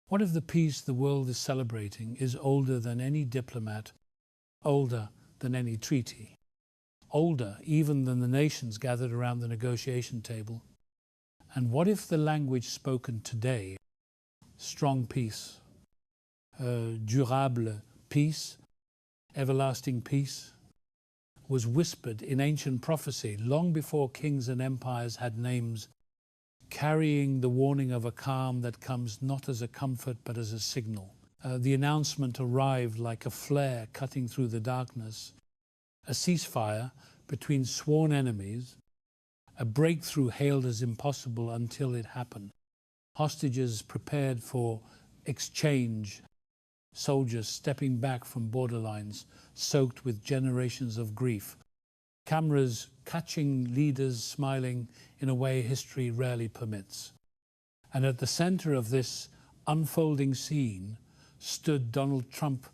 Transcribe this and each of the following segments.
What if the peace the world is celebrating is older than any diplomat, older than any treaty, older even than the nations gathered around the negotiation table? And what if the language spoken today, strong peace, durable peace, everlasting peace, was whispered in ancient prophecy long before kings and empires had names, carrying the warning of a calm that comes not as a comfort but as a signal? The announcement arrived like a flare cutting through the darkness, a ceasefire between sworn enemies, a breakthrough hailed as impossible until it happened. Hostages prepared for exchange, soldiers stepping back from borderlines soaked with generations of grief, cameras catching leaders smiling in a way history rarely permits. And at the center of this unfolding scene stood Donald Trump,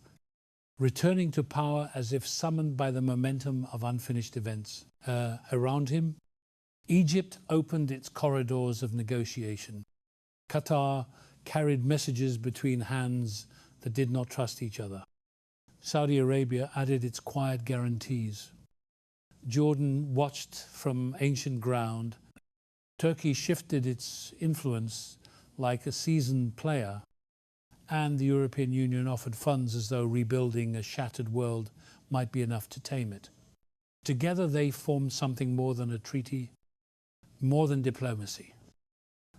returning to power as if summoned by the momentum of unfinished events. Around him, Egypt opened its corridors of negotiation. Qatar carried messages between hands that did not trust each other. Saudi Arabia added its quiet guarantees. Jordan watched from ancient ground. Turkey shifted its influence like a seasoned player. And the European Union offered funds as though rebuilding a shattered world might be enough to tame it. Together they formed something more than a treaty, more than diplomacy.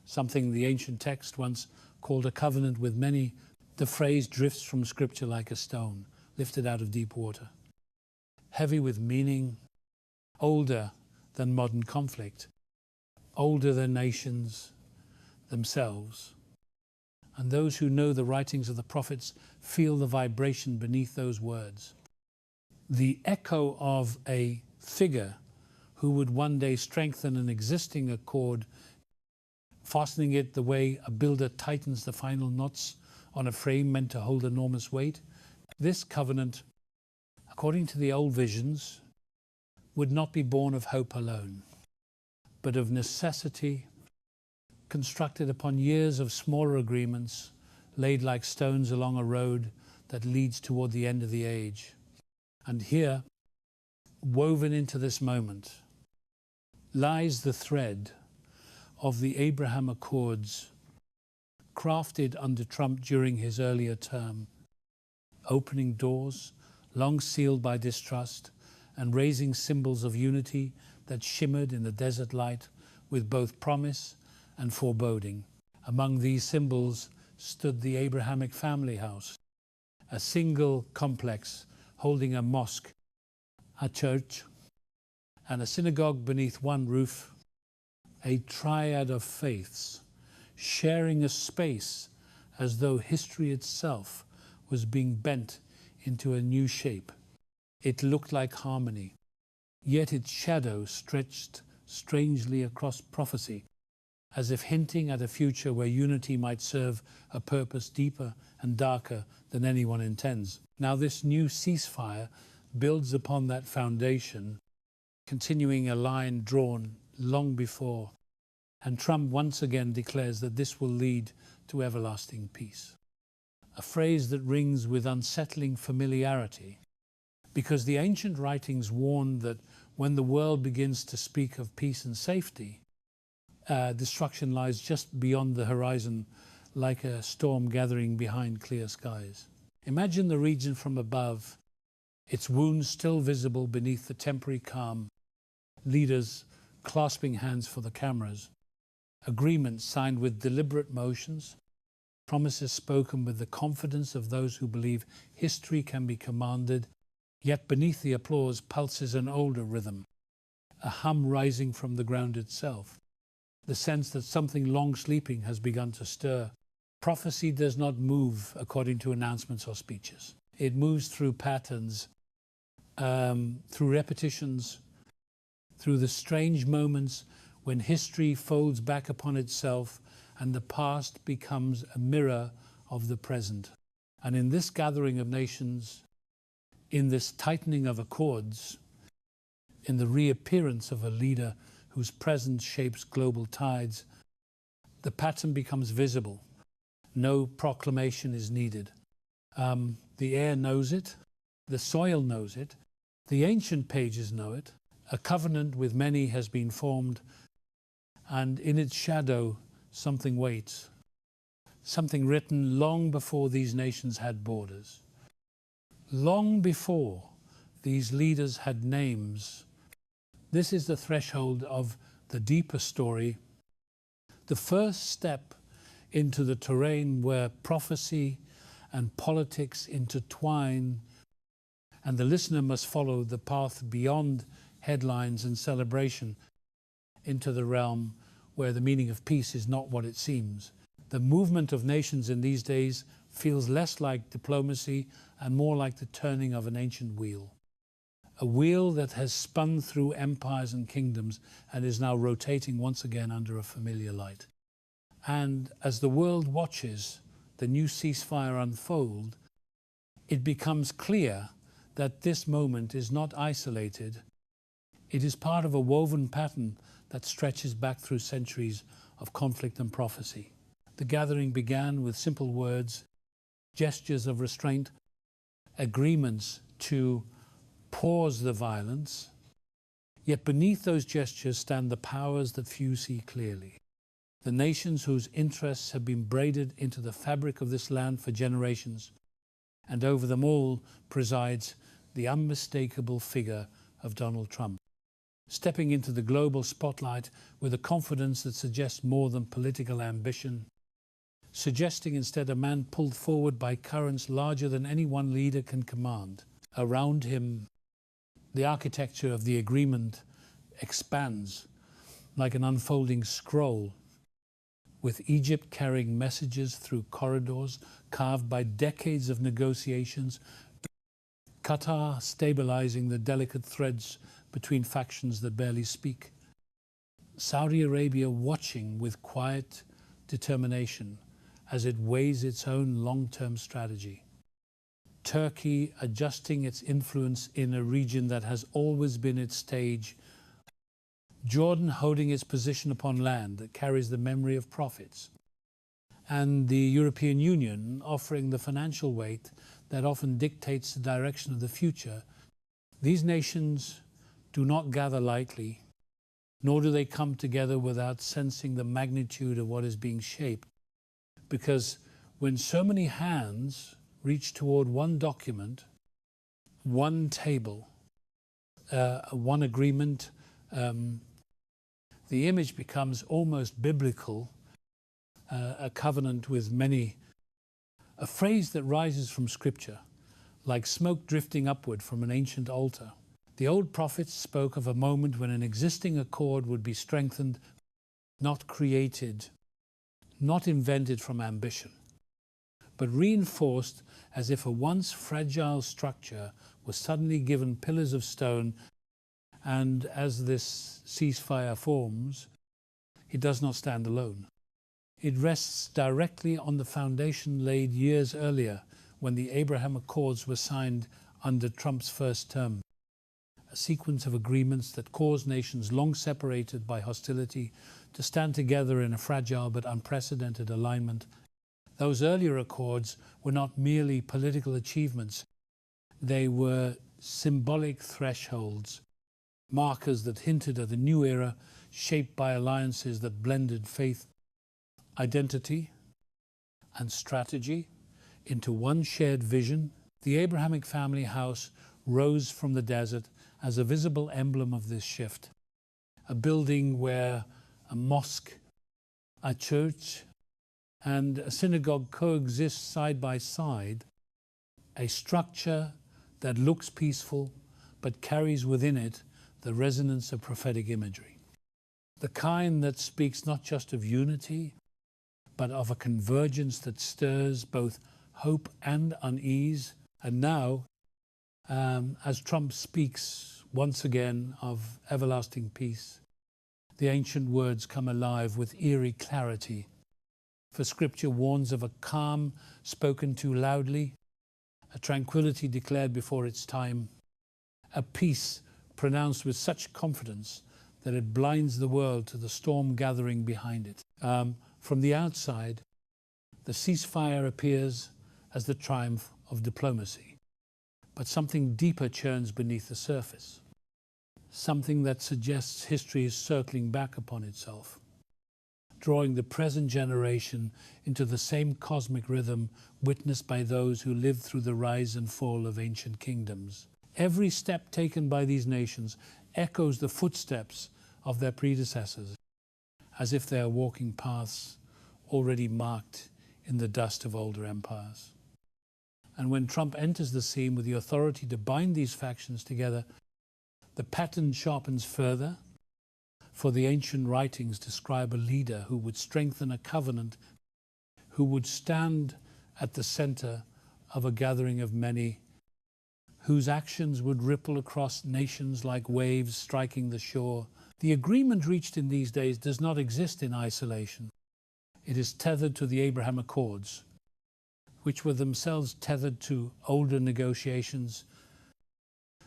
Something the ancient text once called a covenant with many. The phrase drifts from scripture like a stone lifted out of deep water. Heavy with meaning, older than modern conflict, older than nations themselves. And those who know the writings of the prophets feel the vibration beneath those words. The echo of a figure who would one day strengthen an existing accord, fastening it the way a builder tightens the final knots on a frame meant to hold enormous weight. This covenant, according to the old visions, would not be born of hope alone, but of necessity, constructed upon years of smaller agreements, laid like stones along a road that leads toward the end of the age. And here, woven into this moment, lies the thread of the Abraham Accords, crafted under Trump during his earlier term, opening doors long sealed by distrust and raising symbols of unity that shimmered in the desert light with both promise and foreboding. Among these symbols stood the Abrahamic family house, a single complex holding a mosque, a church, and a synagogue beneath one roof, a triad of faiths, sharing a space as though history itself was being bent into a new shape. It looked like harmony, yet its shadow stretched strangely across prophecy, as if hinting at a future where unity might serve a purpose deeper and darker than anyone intends. Now this new ceasefire builds upon that foundation, continuing a line drawn long before. And Trump once again declares that this will lead to everlasting peace. A phrase that rings with unsettling familiarity, because the ancient writings warn that when the world begins to speak of peace and safety, destruction lies just beyond the horizon like a storm gathering behind clear skies. Imagine the region from above, its wounds still visible beneath the temporary calm, leaders clasping hands for the cameras, agreements signed with deliberate motions, promises spoken with the confidence of those who believe history can be commanded, yet beneath the applause pulses an older rhythm, a hum rising from the ground itself, the sense that something long sleeping has begun to stir. Prophecy does not move according to announcements or speeches. It moves through patterns, through repetitions, through the strange moments when history folds back upon itself and the past becomes a mirror of the present. And in this gathering of nations, in this tightening of accords, in the reappearance of a leader whose presence shapes global tides, the pattern becomes visible. No proclamation is needed. The air knows it, the soil knows it, the ancient pages know it. A covenant with many has been formed, and in its shadow something waits. Something written long before these nations had borders. Long before these leaders had names. This is the threshold of the deeper story, the first step into the terrain where prophecy and politics intertwine, and the listener must follow the path beyond headlines and celebration into the realm where the meaning of peace is not what it seems. The movement of nations in these days feels less like diplomacy and more like the turning of an ancient wheel. A wheel that has spun through empires and kingdoms and is now rotating once again under a familiar light. And as the world watches the new ceasefire unfold, it becomes clear that this moment is not isolated. It is part of a woven pattern that stretches back through centuries of conflict and prophecy. The gathering began with simple words, gestures of restraint, agreements to pause the violence. Yet beneath those gestures stand the powers that few see clearly. The nations whose interests have been braided into the fabric of this land for generations, and over them all presides the unmistakable figure of Donald Trump, stepping into the global spotlight with a confidence that suggests more than political ambition, suggesting instead a man pulled forward by currents larger than any one leader can command. Around him, the architecture of the agreement expands like an unfolding scroll, with Egypt carrying messages through corridors carved by decades of negotiations, Qatar stabilizing the delicate threads between factions that barely speak, Saudi Arabia watching with quiet determination as it weighs its own long-term strategy, Turkey adjusting its influence in a region that has always been its stage, Jordan holding its position upon land that carries the memory of prophets, and the European Union offering the financial weight that often dictates the direction of the future. These nations do not gather lightly, nor do they come together without sensing the magnitude of what is being shaped. Because when so many hands reach toward one document, one table, one agreement, the image becomes almost biblical, a covenant with many, a phrase that rises from Scripture, like smoke drifting upward from an ancient altar. The old prophets spoke of a moment when an existing accord would be strengthened, not created, not invented from ambition, but reinforced as if a once fragile structure was suddenly given pillars of stone. And as this ceasefire forms, it does not stand alone. It rests directly on the foundation laid years earlier when the Abraham Accords were signed under Trump's first term. A sequence of agreements that caused nations long separated by hostility to stand together in a fragile but unprecedented alignment. Those earlier accords were not merely political achievements. They were symbolic thresholds, markers that hinted at a new era shaped by alliances that blended faith, identity, and strategy into one shared vision. The Abrahamic family house rose from the desert as a visible emblem of this shift, a building where a mosque, a church, and a synagogue coexist side by side, a structure that looks peaceful but carries within it the resonance of prophetic imagery, the kind that speaks not just of unity, but of a convergence that stirs both hope and unease. And now, as Trump speaks once again of everlasting peace, the ancient words come alive with eerie clarity. For Scripture warns of a calm spoken too loudly, a tranquility declared before its time, a peace pronounced with such confidence that it blinds the world to the storm gathering behind it. From the outside, The ceasefire appears as the triumph of diplomacy, but something deeper churns beneath the surface, something that suggests history is circling back upon itself, drawing the present generation into the same cosmic rhythm witnessed by those who lived through the rise and fall of ancient kingdoms. Every step taken by these nations echoes the footsteps of their predecessors, as if they are walking paths already marked in the dust of older empires. And when Trump enters the scene with the authority to bind these factions together, the pattern sharpens further, for the ancient writings describe a leader who would strengthen a covenant, who would stand at the center of a gathering of many, whose actions would ripple across nations like waves striking the shore. The agreement reached in these days does not exist in isolation. It is tethered to the Abraham Accords, which were themselves tethered to older negotiations,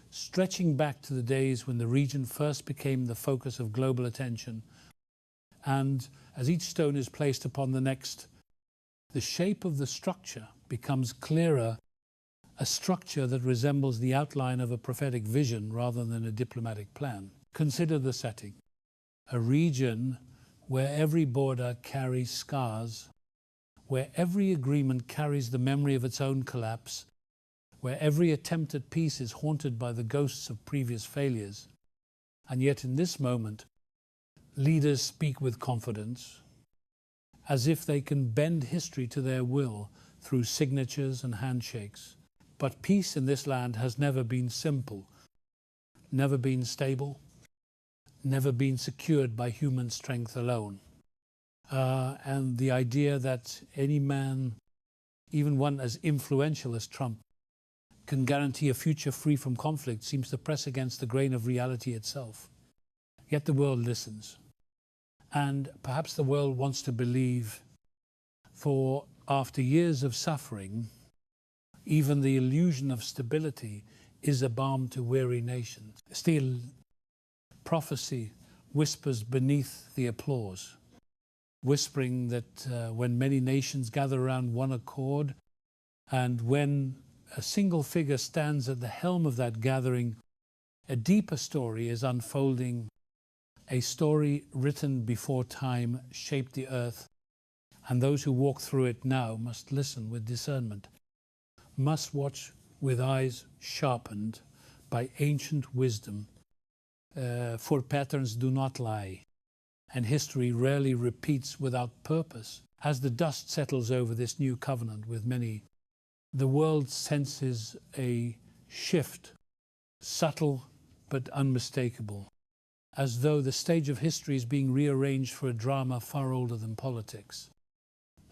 stretching back to the days when the region first became the focus of global attention. And as each stone is placed upon the next, the shape of the structure becomes clearer, a structure that resembles the outline of a prophetic vision rather than a diplomatic plan. Consider the setting: a region where every border carries scars, where every agreement carries the memory of its own collapse, where every attempt at peace is haunted by the ghosts of previous failures. And yet in this moment, leaders speak with confidence, as if they can bend history to their will through signatures and handshakes. But peace in this land has never been simple, never been stable, never been secured by human strength alone. And the idea that any man, even one as influential as Trump, can guarantee a future free from conflict seems to press against the grain of reality itself. Yet the world listens. And perhaps the world wants to believe, for after years of suffering, even the illusion of stability is a balm to weary nations. Still, prophecy whispers beneath the applause, whispering that when many nations gather around one accord, and when a single figure stands at the helm of that gathering, a deeper story is unfolding, a story written before time shaped the earth, and those who walk through it now must listen with discernment, must watch with eyes sharpened by ancient wisdom, for patterns do not lie, and history rarely repeats without purpose. As the dust settles over this new covenant with many, the world senses a shift, subtle but unmistakable, as though the stage of history is being rearranged for a drama far older than politics.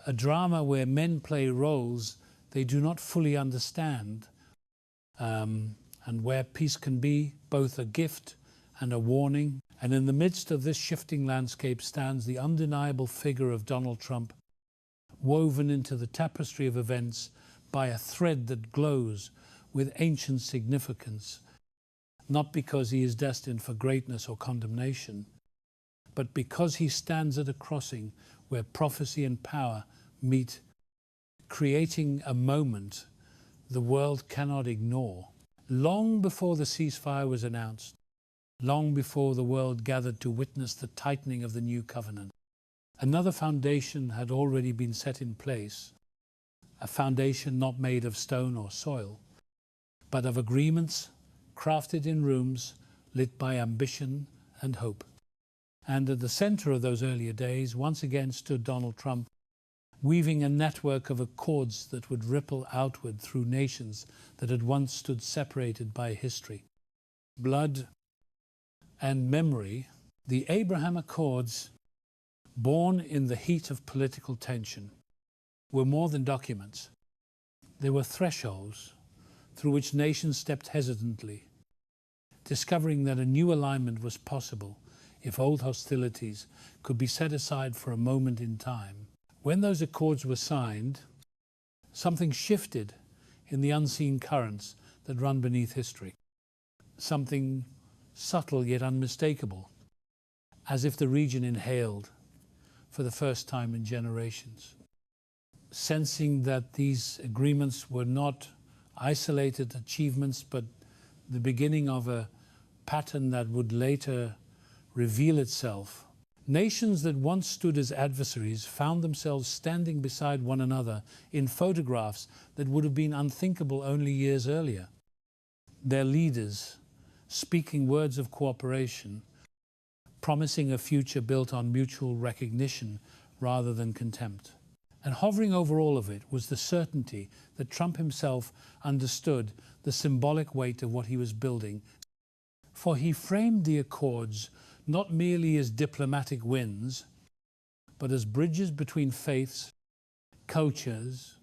A drama where men play roles they do not fully understand, and where peace can be both a gift and a warning. And in the midst of this shifting landscape stands the undeniable figure of Donald Trump, woven into the tapestry of events by a thread that glows with ancient significance, not because he is destined for greatness or condemnation, but because he stands at a crossing where prophecy and power meet, creating a moment the world cannot ignore. Long before the ceasefire was announced, long before the world gathered to witness the tightening of the new covenant, another foundation had already been set in place, a foundation not made of stone or soil, but of agreements crafted in rooms lit by ambition and hope. And at the center of those earlier days, once again stood Donald Trump, weaving a network of accords that would ripple outward through nations that had once stood separated by history, blood, and memory. The Abraham Accords, born in the heat of political tension, were more than documents. They were thresholds through which nations stepped hesitantly, discovering that a new alignment was possible if old hostilities could be set aside for a moment in time. When those accords were signed, something shifted in the unseen currents that run beneath history. Something subtle yet unmistakable, as if the region inhaled for the first time in generations. sensing that these agreements were not isolated achievements, but the beginning of a pattern that would later reveal itself. Nations that once stood as adversaries found themselves standing beside one another in photographs that would have been unthinkable only years earlier. Their leaders speaking words of cooperation, promising a future built on mutual recognition rather than contempt. And hovering over all of it was the certainty that Trump himself understood the symbolic weight of what he was building. For he framed the accords not merely as diplomatic wins, but as bridges between faiths, cultures,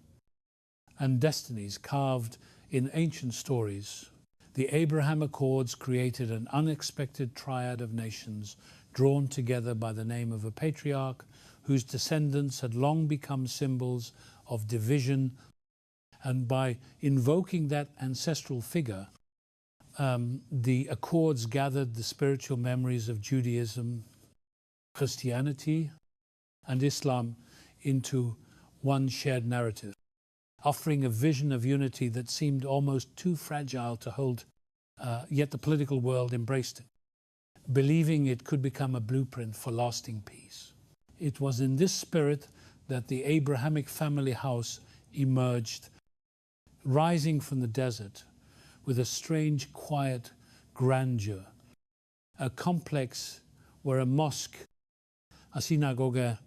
and destinies carved in ancient stories. The Abraham Accords created an unexpected triad of nations drawn together by the name of a patriarch whose descendants had long become symbols of division, and by invoking that ancestral figure, the Accords gathered the spiritual memories of Judaism, Christianity, and Islam into one shared narrative, offering a vision of unity that seemed almost too fragile to hold, yet the political world embraced it, believing it could become a blueprint for lasting peace. It was in this spirit that the Abrahamic family house emerged, rising from the desert with a strange, quiet grandeur, a complex where a mosque, a synagogue,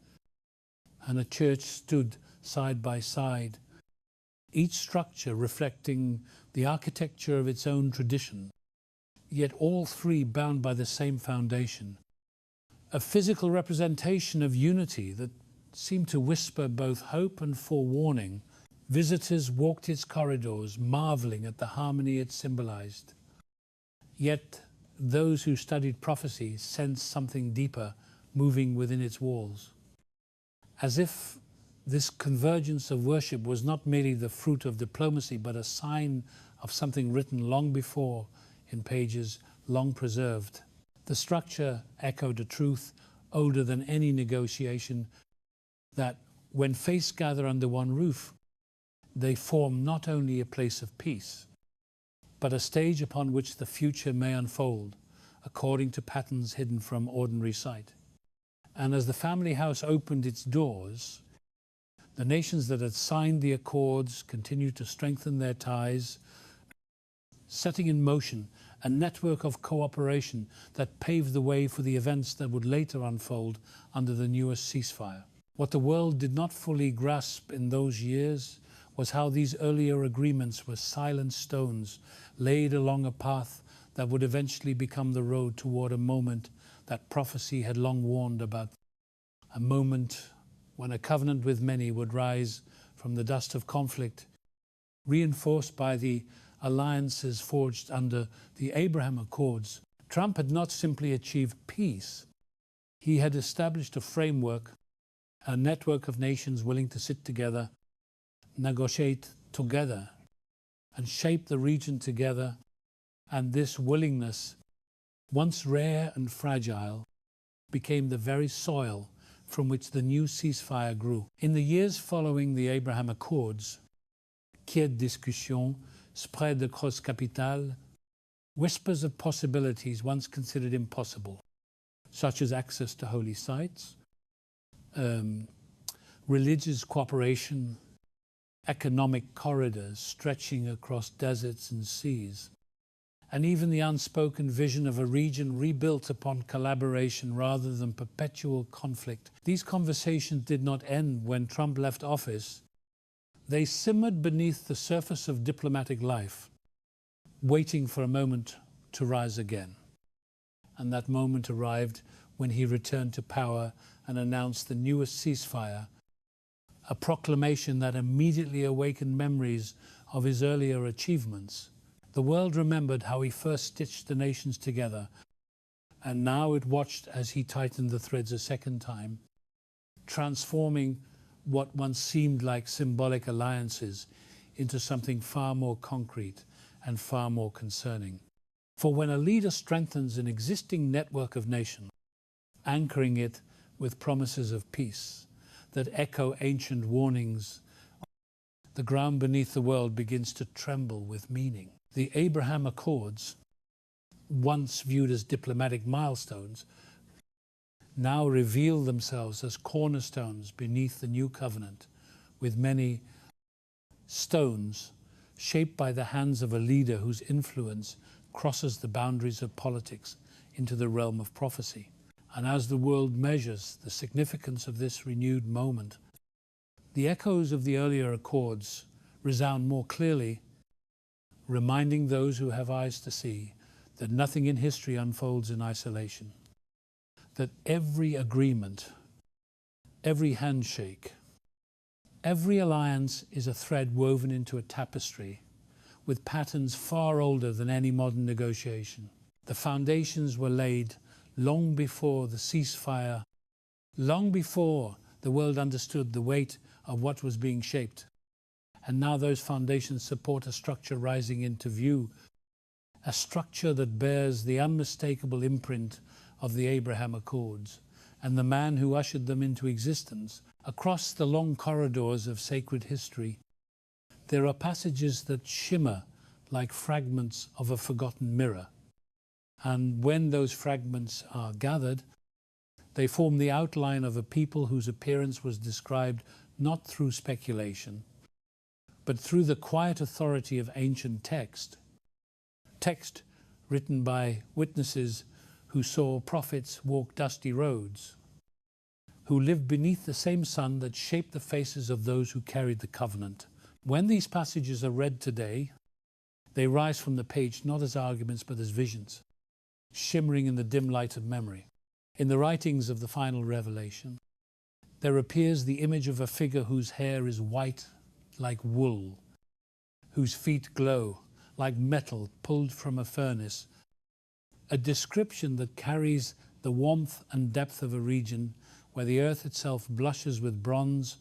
and a church stood side by side, each structure reflecting the architecture of its own tradition, yet all three bound by the same foundation. A physical representation of unity that seemed to whisper both hope and forewarning. Visitors walked its corridors, marveling at the harmony it symbolized. Yet those who studied prophecy sensed something deeper moving within its walls. As if this convergence of worship was not merely the fruit of diplomacy, but a sign of something written long before in pages long preserved. The structure echoed a truth older than any negotiation, that when faiths gather under one roof, they form not only a place of peace, but a stage upon which the future may unfold according to patterns hidden from ordinary sight. And as the family house opened its doors, the nations that had signed the accords continued to strengthen their ties, setting in motion a network of cooperation that paved the way for the events that would later unfold under the newest ceasefire. What the world did not fully grasp in those years was how these earlier agreements were silent stones laid along a path that would eventually become the road toward a moment that prophecy had long warned about. A moment when a covenant with many would rise from the dust of conflict, reinforced by the alliances forged under the Abraham Accords. Trump had not simply achieved peace. He had established a framework, a network of nations willing to sit together, negotiate together, and shape the region together. And this willingness, once rare and fragile, became the very soil from which the new ceasefire grew. In the years following the Abraham Accords, quai de discussion spread across capitale, whispers of possibilities once considered impossible, such as access to holy sites, religious cooperation, economic corridors stretching across deserts and seas, and even the unspoken vision of a region rebuilt upon collaboration rather than perpetual conflict. These conversations did not end when Trump left office. They simmered beneath the surface of diplomatic life, waiting for a moment to rise again. And that moment arrived when he returned to power and announced the newest ceasefire, a proclamation that immediately awakened memories of his earlier achievements. The world remembered how he first stitched the nations together, and now it watched as he tightened the threads a second time, transforming what once seemed like symbolic alliances into something far more concrete and far more concerning. For when a leader strengthens an existing network of nations, anchoring it with promises of peace that echo ancient warnings the ground beneath the world begins to tremble with meaning. The Abraham Accords, once viewed as diplomatic milestones, now reveal themselves as cornerstones beneath the new covenant, with many stones shaped by the hands of a leader whose influence crosses the boundaries of politics into the realm of prophecy. And as the world measures the significance of this renewed moment, the echoes of the earlier accords resound more clearly, reminding those who have eyes to see that nothing in history unfolds in isolation, that every agreement, every handshake, every alliance is a thread woven into a tapestry with patterns far older than any modern negotiation. The foundations were laid long before the ceasefire, long before the world understood the weight of what was being shaped. And now those foundations support a structure rising into view, a structure that bears the unmistakable imprint of the Abraham Accords and the man who ushered them into existence. Across the long corridors of sacred history, there are passages that shimmer like fragments of a forgotten mirror. And when those fragments are gathered, they form the outline of a people whose appearance was described not through speculation, but through the quiet authority of ancient text written by witnesses who saw prophets walk dusty roads, who lived beneath the same sun that shaped the faces of those who carried the covenant. When these passages are read today, they rise from the page not as arguments but as visions, shimmering in the dim light of memory. In the writings of the final revelation, there appears the image of a figure whose hair is white like wool, whose feet glow like metal pulled from a furnace, a description that carries the warmth and depth of a region where the earth itself blushes with bronze.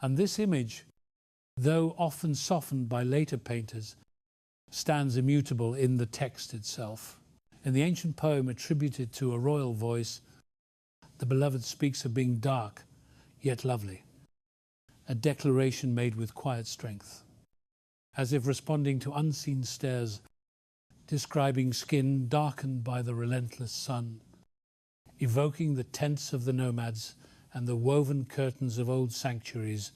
And this image, though often softened by later painters, stands immutable in the text itself. In the ancient poem attributed to a royal voice, the beloved speaks of being dark yet lovely, a declaration made with quiet strength, as if responding to unseen stares, describing skin darkened by the relentless sun, evoking the tents of the nomads and the woven curtains of old sanctuaries,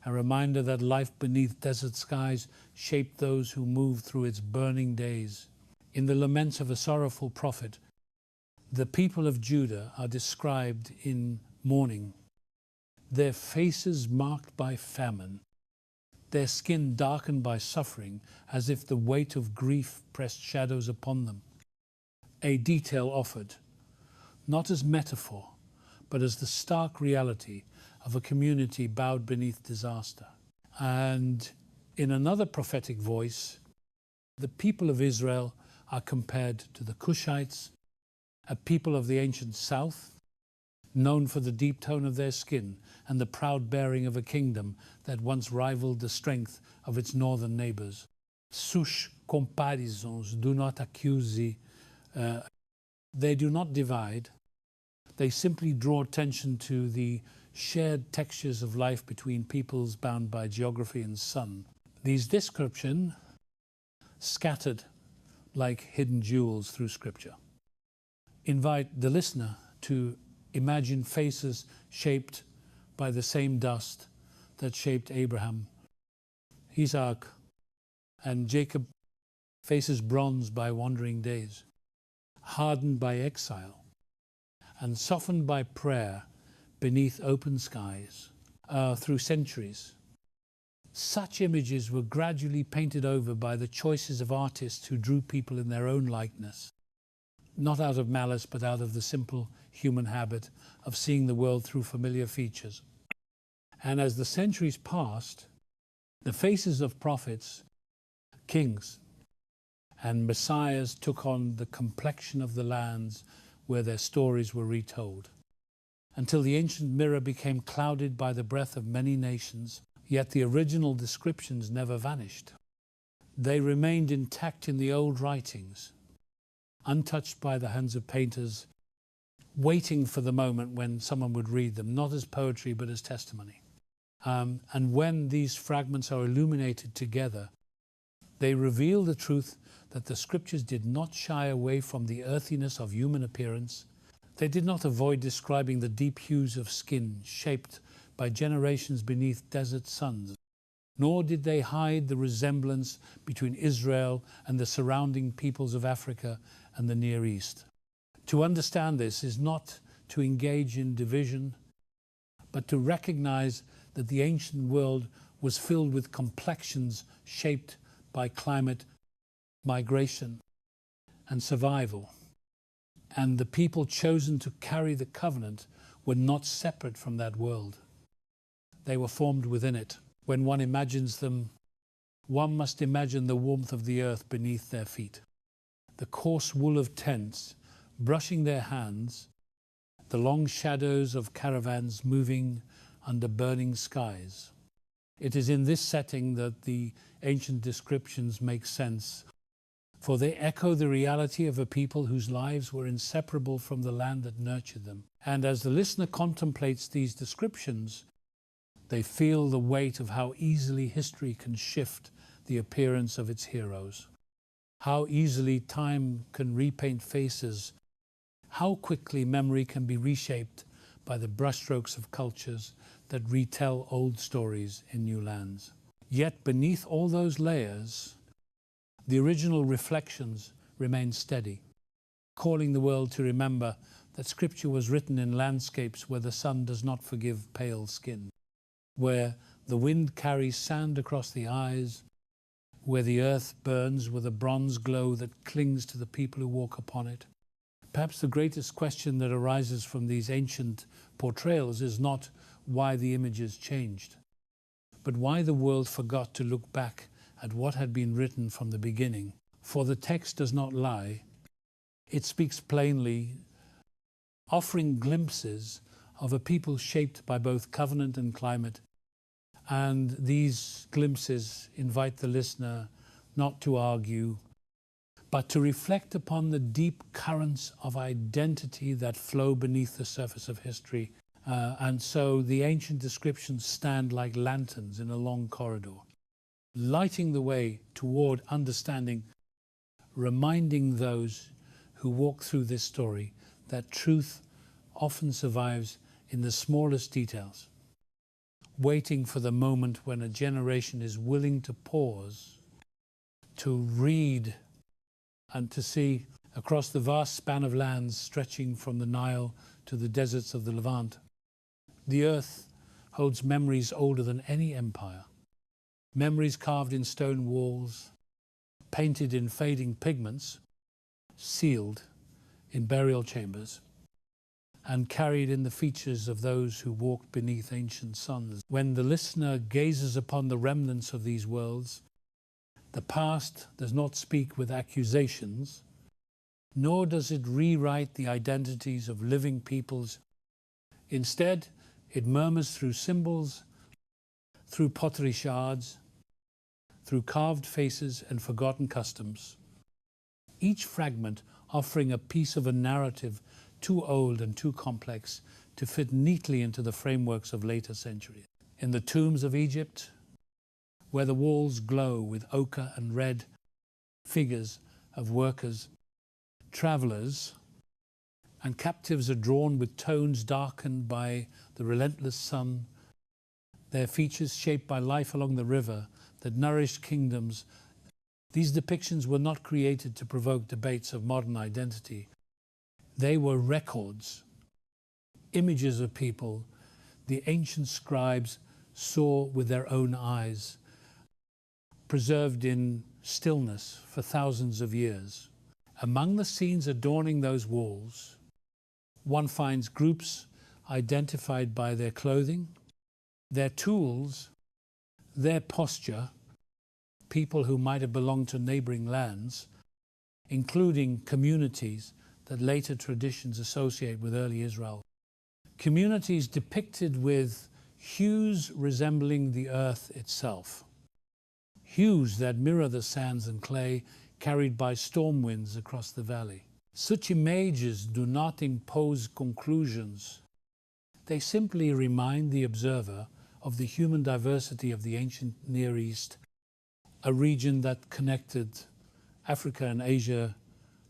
a reminder that life beneath desert skies shaped those who moved through its burning days. In the laments of a sorrowful prophet, the people of Judah are described in mourning, their faces marked by famine, their skin darkened by suffering, as if the weight of grief pressed shadows upon them. A detail offered, not as metaphor, but as the stark reality of a community bowed beneath disaster. And in another prophetic voice, the people of Israel are compared to the Cushites, a people of the ancient south, known for the deep tone of their skin and the proud bearing of a kingdom that once rivaled the strength of its northern neighbors. Such comparisons do not accuse, they do not divide, they simply draw attention to the shared textures of life between peoples bound by geography and sun. These descriptions, scattered like hidden jewels through Scripture, invite the listener to imagine faces shaped by the same dust that shaped Abraham, Isaac, and Jacob, faces bronzed by wandering days, hardened by exile, and softened by prayer beneath open skies through centuries. Such images were gradually painted over by the choices of artists who drew people in their own likeness, not out of malice, but out of the simple human habit of seeing the world through familiar features. And as the centuries passed, the faces of prophets, kings, and messiahs took on the complexion of the lands where their stories were retold, until the ancient mirror became clouded by the breath of many nations. Yet the original descriptions never vanished. They remained intact in the old writings, untouched by the hands of painters, waiting for the moment when someone would read them, not as poetry but as testimony. And when these fragments are illuminated together, they reveal the truth that the scriptures did not shy away from the earthiness of human appearance. They did not avoid describing the deep hues of skin shaped by generations beneath desert suns, nor did they hide the resemblance between Israel and the surrounding peoples of Africa and the Near East. To understand this is not to engage in division, but to recognize that the ancient world was filled with complexions shaped by climate, migration, and survival. And the people chosen to carry the covenant were not separate from that world. They were formed within it. When one imagines them, one must imagine the warmth of the earth beneath their feet, the coarse wool of tents brushing their hands, the long shadows of caravans moving under burning skies. It is in this setting that the ancient descriptions make sense, for they echo the reality of a people whose lives were inseparable from the land that nurtured them. And as the listener contemplates these descriptions, they feel the weight of how easily history can shift the appearance of its heroes, how easily time can repaint faces, how quickly memory can be reshaped by the brushstrokes of cultures that retell old stories in new lands. Yet beneath all those layers, the original reflections remain steady, calling the world to remember that Scripture was written in landscapes where the sun does not forgive pale skin, where the wind carries sand across the eyes, where the earth burns with a bronze glow that clings to the people who walk upon it. Perhaps the greatest question that arises from these ancient portrayals is not why the images changed, but why the world forgot to look back at what had been written from the beginning. For the text does not lie. It speaks plainly, offering glimpses of a people shaped by both covenant and climate. And these glimpses invite the listener not to argue, but to reflect upon the deep currents of identity that flow beneath the surface of history. And so the ancient descriptions stand like lanterns in a long corridor, lighting the way toward understanding, reminding those who walk through this story that truth often survives in the smallest details, waiting for the moment when a generation is willing to pause, to read, and to see across the vast span of lands stretching from the Nile to the deserts of the Levant. The earth holds memories older than any empire, memories carved in stone walls, painted in fading pigments, sealed in burial chambers, and carried in the features of those who walked beneath ancient suns. When the listener gazes upon the remnants of these worlds, the past does not speak with accusations, nor does it rewrite the identities of living peoples. Instead, it murmurs through symbols, through pottery shards, through carved faces and forgotten customs, each fragment offering a piece of a narrative too old and too complex to fit neatly into the frameworks of later centuries. In the tombs of Egypt, where the walls glow with ochre and red, figures of workers, travelers, and captives are drawn with tones darkened by the relentless sun, their features shaped by life along the river that nourished kingdoms. These depictions were not created to provoke debates of modern identity. They were records, images of people the ancient scribes saw with their own eyes, preserved in stillness for thousands of years. Among the scenes adorning those walls, one finds groups identified by their clothing, their tools, their posture, people who might have belonged to neighboring lands, including communities that later traditions associate with early Israel. Communities depicted with hues resembling the earth itself, hues that mirror the sands and clay carried by storm winds across the valley. Such images do not impose conclusions. They simply remind the observer of the human diversity of the ancient Near East, a region that connected Africa and Asia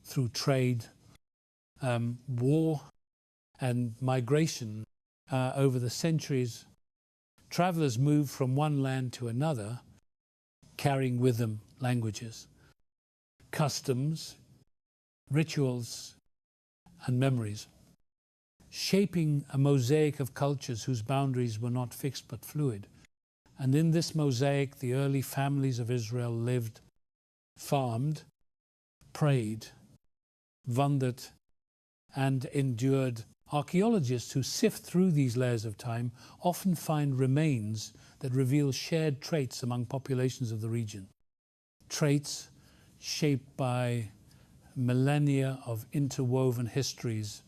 through trade, war and migration. Over the centuries, travelers moved from one land to another, carrying with them languages, customs, rituals, and memories, shaping a mosaic of cultures whose boundaries were not fixed but fluid. And in this mosaic, the early families of Israel lived, farmed, prayed, wandered, and endured. Archaeologists who sift through these layers of time often find remains that reveal shared traits among populations of the region. Traits shaped by millennia of interwoven histories.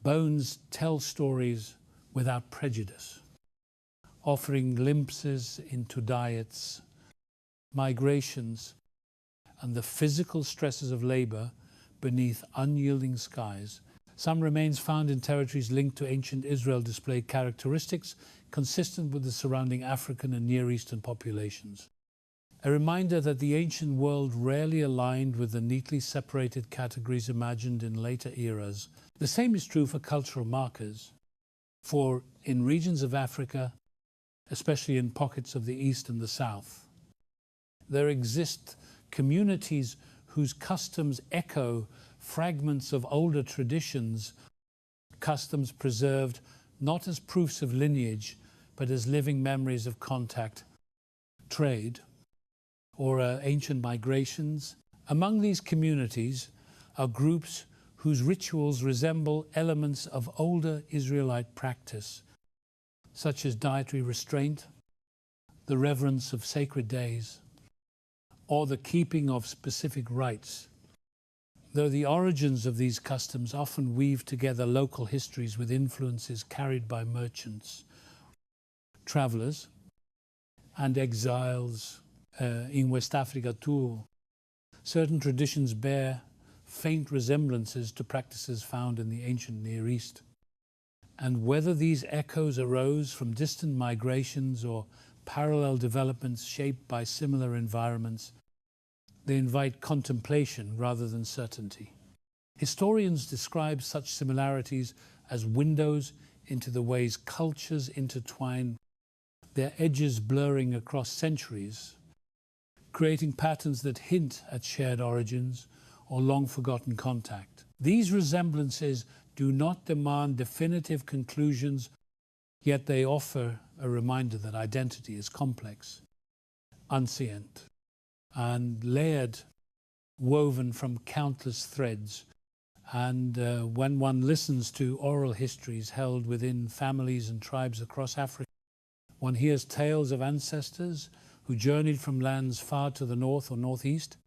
Bones tell stories without prejudice, offering glimpses into diets, migrations, and the physical stresses of labor beneath unyielding skies. Some remains found in territories linked to ancient Israel display characteristics consistent with the surrounding African and Near Eastern populations. A reminder that the ancient world rarely aligned with the neatly separated categories imagined in later eras. The same is true for cultural markers. For in regions of Africa, especially in pockets of the East and the South, there exist communities whose customs echo fragments of older traditions, customs preserved not as proofs of lineage, but as living memories of contact, trade, or ancient migrations. Among these communities are groups whose rituals resemble elements of older Israelite practice, such as dietary restraint, the reverence of sacred days, or the keeping of specific rites. Though the origins of these customs often weave together local histories with influences carried by merchants, travelers, and exiles in West Africa too, certain traditions bear faint resemblances to practices found in the ancient Near East. And whether these echoes arose from distant migrations or parallel developments shaped by similar environments, they invite contemplation rather than certainty. Historians describe such similarities as windows into the ways cultures intertwine, their edges blurring across centuries, creating patterns that hint at shared origins or long-forgotten contact. These resemblances do not demand definitive conclusions, yet they offer a reminder that identity is complex, ancient, and layered, woven from countless threads. And when one listens to oral histories held within families and tribes across Africa, one hears tales of ancestors who journeyed from lands far to the north or northeast,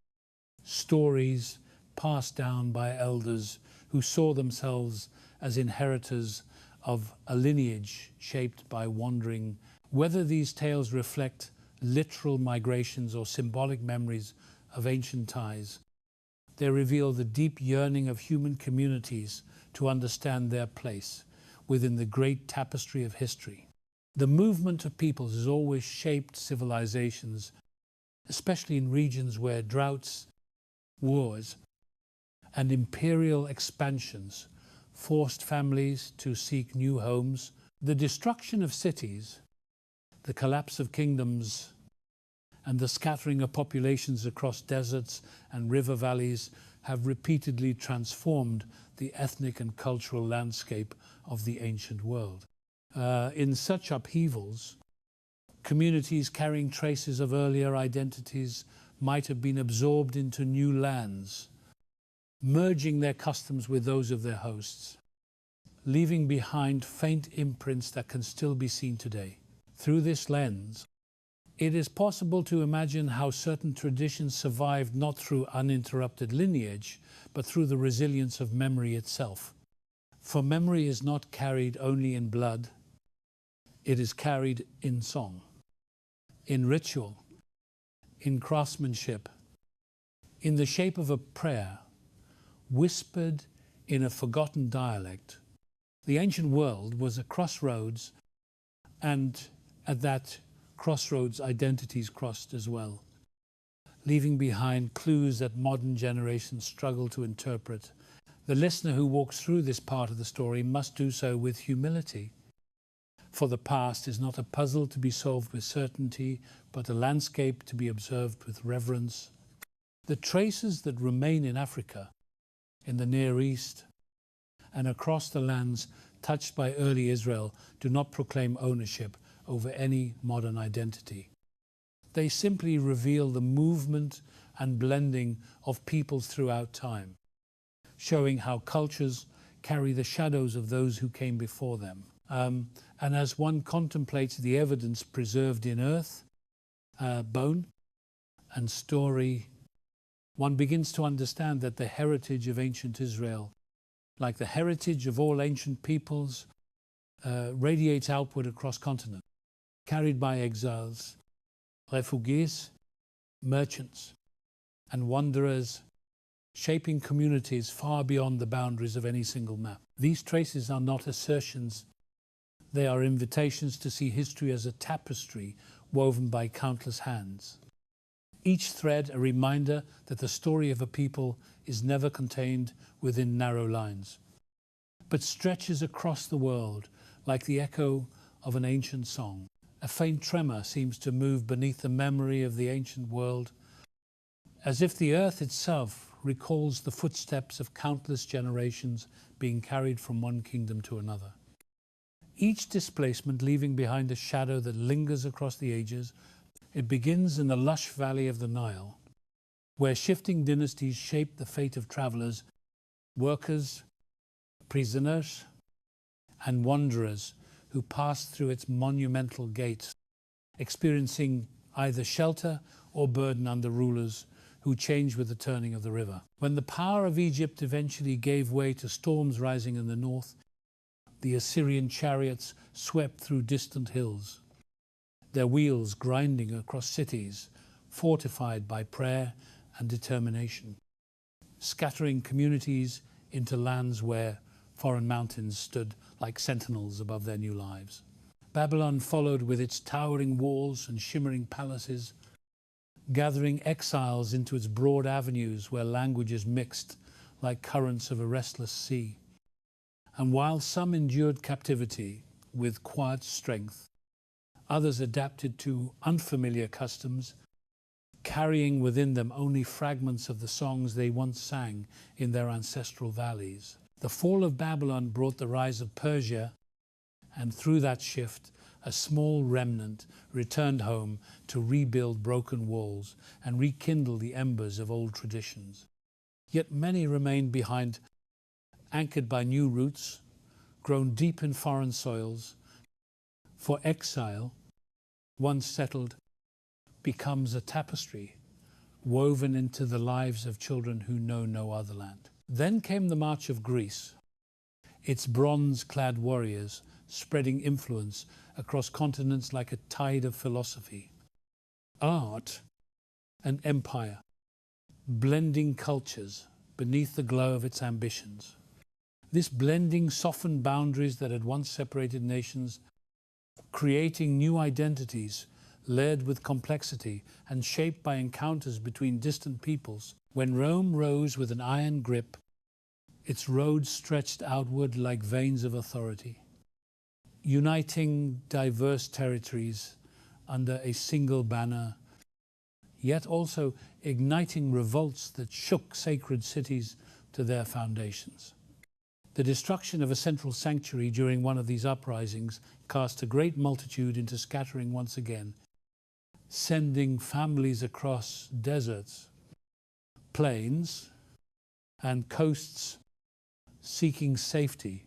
stories passed down by elders who saw themselves as inheritors of a lineage shaped by wandering. Whether these tales reflect literal migrations or symbolic memories of ancient ties, they reveal the deep yearning of human communities to understand their place within the great tapestry of history. The movement of peoples has always shaped civilizations, especially in regions where droughts, wars, and imperial expansions forced families to seek new homes. The destruction of cities, the collapse of kingdoms, and the scattering of populations across deserts and river valleys have repeatedly transformed the ethnic and cultural landscape of the ancient world. In such upheavals, communities carrying traces of earlier identities might have been absorbed into new lands, merging their customs with those of their hosts, leaving behind faint imprints that can still be seen today. Through this lens, it is possible to imagine how certain traditions survived not through uninterrupted lineage, but through the resilience of memory itself. For memory is not carried only in blood, it is carried in song, in ritual, in craftsmanship, in the shape of a prayer, whispered in a forgotten dialect. The ancient world was a crossroads and At that crossroads, identities crossed as well, leaving behind clues that modern generations struggle to interpret. The listener who walks through this part of the story must do so with humility, for the past is not a puzzle to be solved with certainty, but a landscape to be observed with reverence. The traces that remain in Africa, in the Near East, and across the lands touched by early Israel do not proclaim ownership over any modern identity. They simply reveal the movement and blending of peoples throughout time, showing how cultures carry the shadows of those who came before them. And as one contemplates the evidence preserved in earth, bone, and story, one begins to understand that the heritage of ancient Israel, like the heritage of all ancient peoples, radiates outward across continents, carried by exiles, refugees, merchants, and wanderers, shaping communities far beyond the boundaries of any single map. These traces are not assertions. They are invitations to see history as a tapestry woven by countless hands. Each thread a reminder that the story of a people is never contained within narrow lines, but stretches across the world like the echo of an ancient song. A faint tremor seems to move beneath the memory of the ancient world, as if the earth itself recalls the footsteps of countless generations being carried from one kingdom to another. Each displacement leaving behind a shadow that lingers across the ages. It begins in the lush valley of the Nile, where shifting dynasties shape the fate of travelers, workers, prisoners, and wanderers who pass through its monumental gates, experiencing either shelter or burden under rulers who change with the turning of the river. When the power of Egypt eventually gave way to storms rising in the north, the Assyrian chariots swept through distant hills, their wheels grinding across cities, fortified by prayer and determination, scattering communities into lands where foreign mountains stood like sentinels above their new lives. Babylon followed with its towering walls and shimmering palaces, gathering exiles into its broad avenues where languages mixed like currents of a restless sea. And while some endured captivity with quiet strength, others adapted to unfamiliar customs, carrying within them only fragments of the songs they once sang in their ancestral valleys. The fall of Babylon brought the rise of Persia, and through that shift, a small remnant returned home to rebuild broken walls and rekindle the embers of old traditions. Yet many remained behind, anchored by new roots, grown deep in foreign soils. For exile, once settled, becomes a tapestry woven into the lives of children who know no other land. Then came the march of Greece, its bronze-clad warriors spreading influence across continents like a tide of philosophy, art, and empire, blending cultures beneath the glow of its ambitions. This blending softened boundaries that had once separated nations, creating new identities layered with complexity and shaped by encounters between distant peoples. When Rome rose with an iron grip, its roads stretched outward like veins of authority, uniting diverse territories under a single banner, yet also igniting revolts that shook sacred cities to their foundations. The destruction of a central sanctuary during one of these uprisings cast a great multitude into scattering once again, sending families across deserts, plains, and coasts seeking safety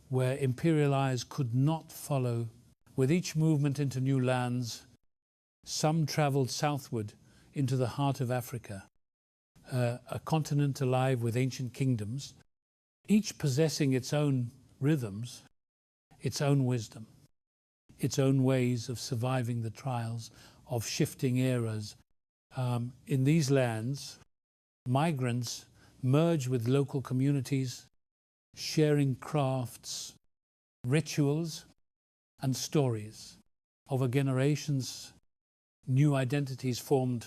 where imperial eyes could not follow. With each movement into new lands, some traveled southward into the heart of Africa, a continent alive with ancient kingdoms, each possessing its own rhythms, its own wisdom, its own ways of surviving the trials of shifting eras. In these lands, migrants merge with local communities, sharing crafts, rituals, and stories. Over generations, new identities formed,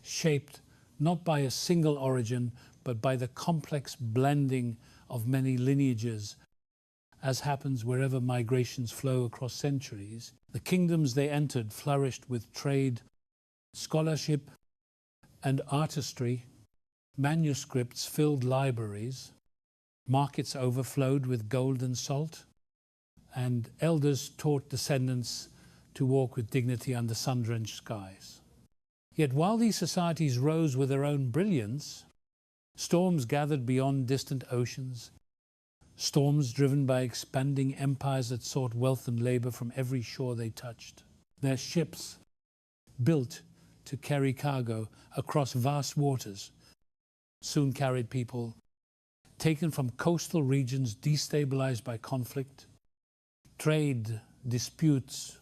shaped not by a single origin, but by the complex blending of many lineages, as happens wherever migrations flow across centuries. The kingdoms they entered flourished with trade, scholarship, and artistry. Manuscripts filled libraries, markets overflowed with gold and salt, and elders taught descendants to walk with dignity under sun-drenched skies. Yet while these societies rose with their own brilliance, storms gathered beyond distant oceans, storms driven by expanding empires that sought wealth and labor from every shore they touched. Their ships, built to carry cargo across vast waters, soon carried people taken from coastal regions destabilized by conflict, trade disputes,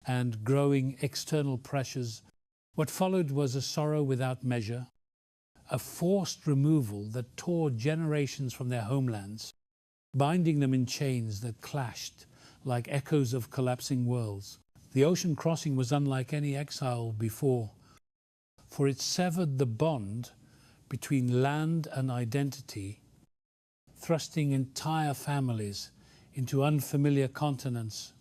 and growing external pressures. What followed was a sorrow without measure, a forced removal that tore generations from their homelands, binding them in chains that clashed like echoes of collapsing worlds. The ocean crossing was unlike any exile before, for it severed the bond between land and identity, thrusting entire families into unfamiliar continents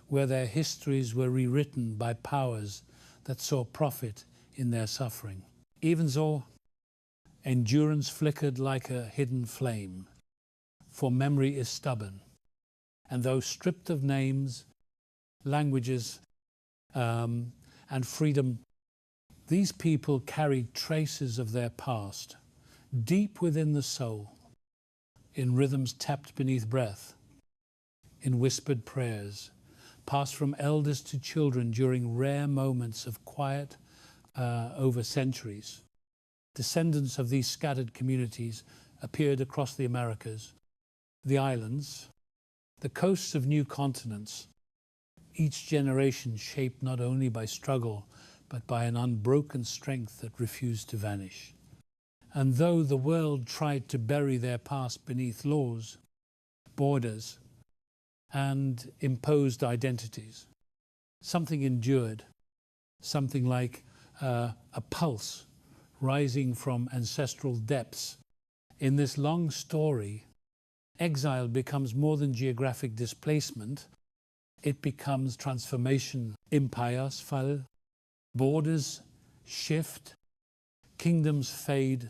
where their histories were rewritten by powers that saw profit in their suffering. Even so, endurance flickered like a hidden flame, for memory is stubborn, and though stripped of names, languages, and freedom, these people carried traces of their past deep within the soul, in rhythms tapped beneath breath, in whispered prayers, passed from elders to children during rare moments of quiet over centuries. Descendants of these scattered communities appeared across the Americas, the islands, the coasts of new continents, each generation shaped not only by struggle, but by an unbroken strength that refused to vanish. And though the world tried to bury their past beneath laws, borders, and imposed identities, something endured, something like a pulse rising from ancestral depths. In this long story, exile becomes more than geographic displacement. It becomes transformation. Empires fall, borders shift, kingdoms fade,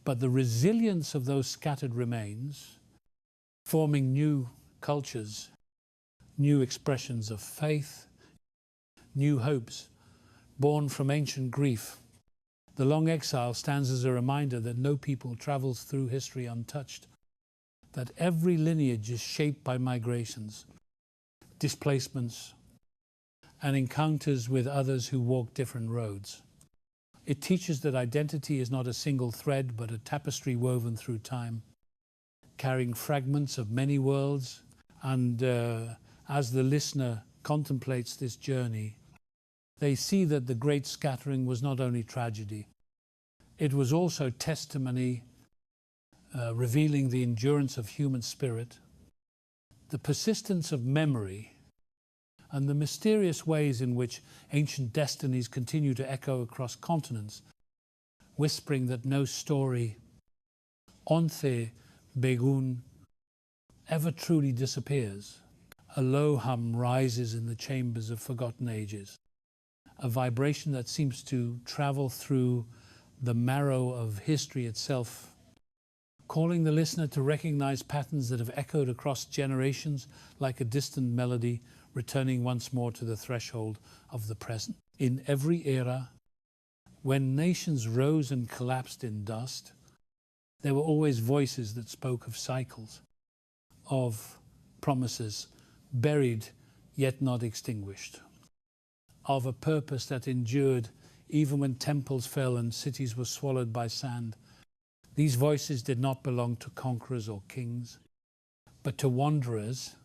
but the resilience of those scattered remains, forming new cultures, new expressions of faith, new hopes born from ancient grief. The long exile stands as a reminder that no people travels through history untouched, that every lineage is shaped by migrations, displacements, and encounters with others who walk different roads. It teaches that identity is not a single thread, but a tapestry woven through time, carrying fragments of many worlds. And as the listener contemplates this journey, they see that the great scattering was not only tragedy, it was also testimony revealing the endurance of human spirit, the persistence of memory, and the mysterious ways in which ancient destinies continue to echo across continents, whispering that no story, onthe begun, ever truly disappears. A low hum rises in the chambers of forgotten ages, a vibration that seems to travel through the marrow of history itself, calling the listener to recognize patterns that have echoed across generations like a distant melody, returning once more to the threshold of the present. In every era, when nations rose and collapsed in dust, there were always voices that spoke of cycles, of promises buried yet not extinguished, of a purpose that endured even when temples fell and cities were swallowed by sand. These voices did not belong to conquerors or kings, but to wanderers,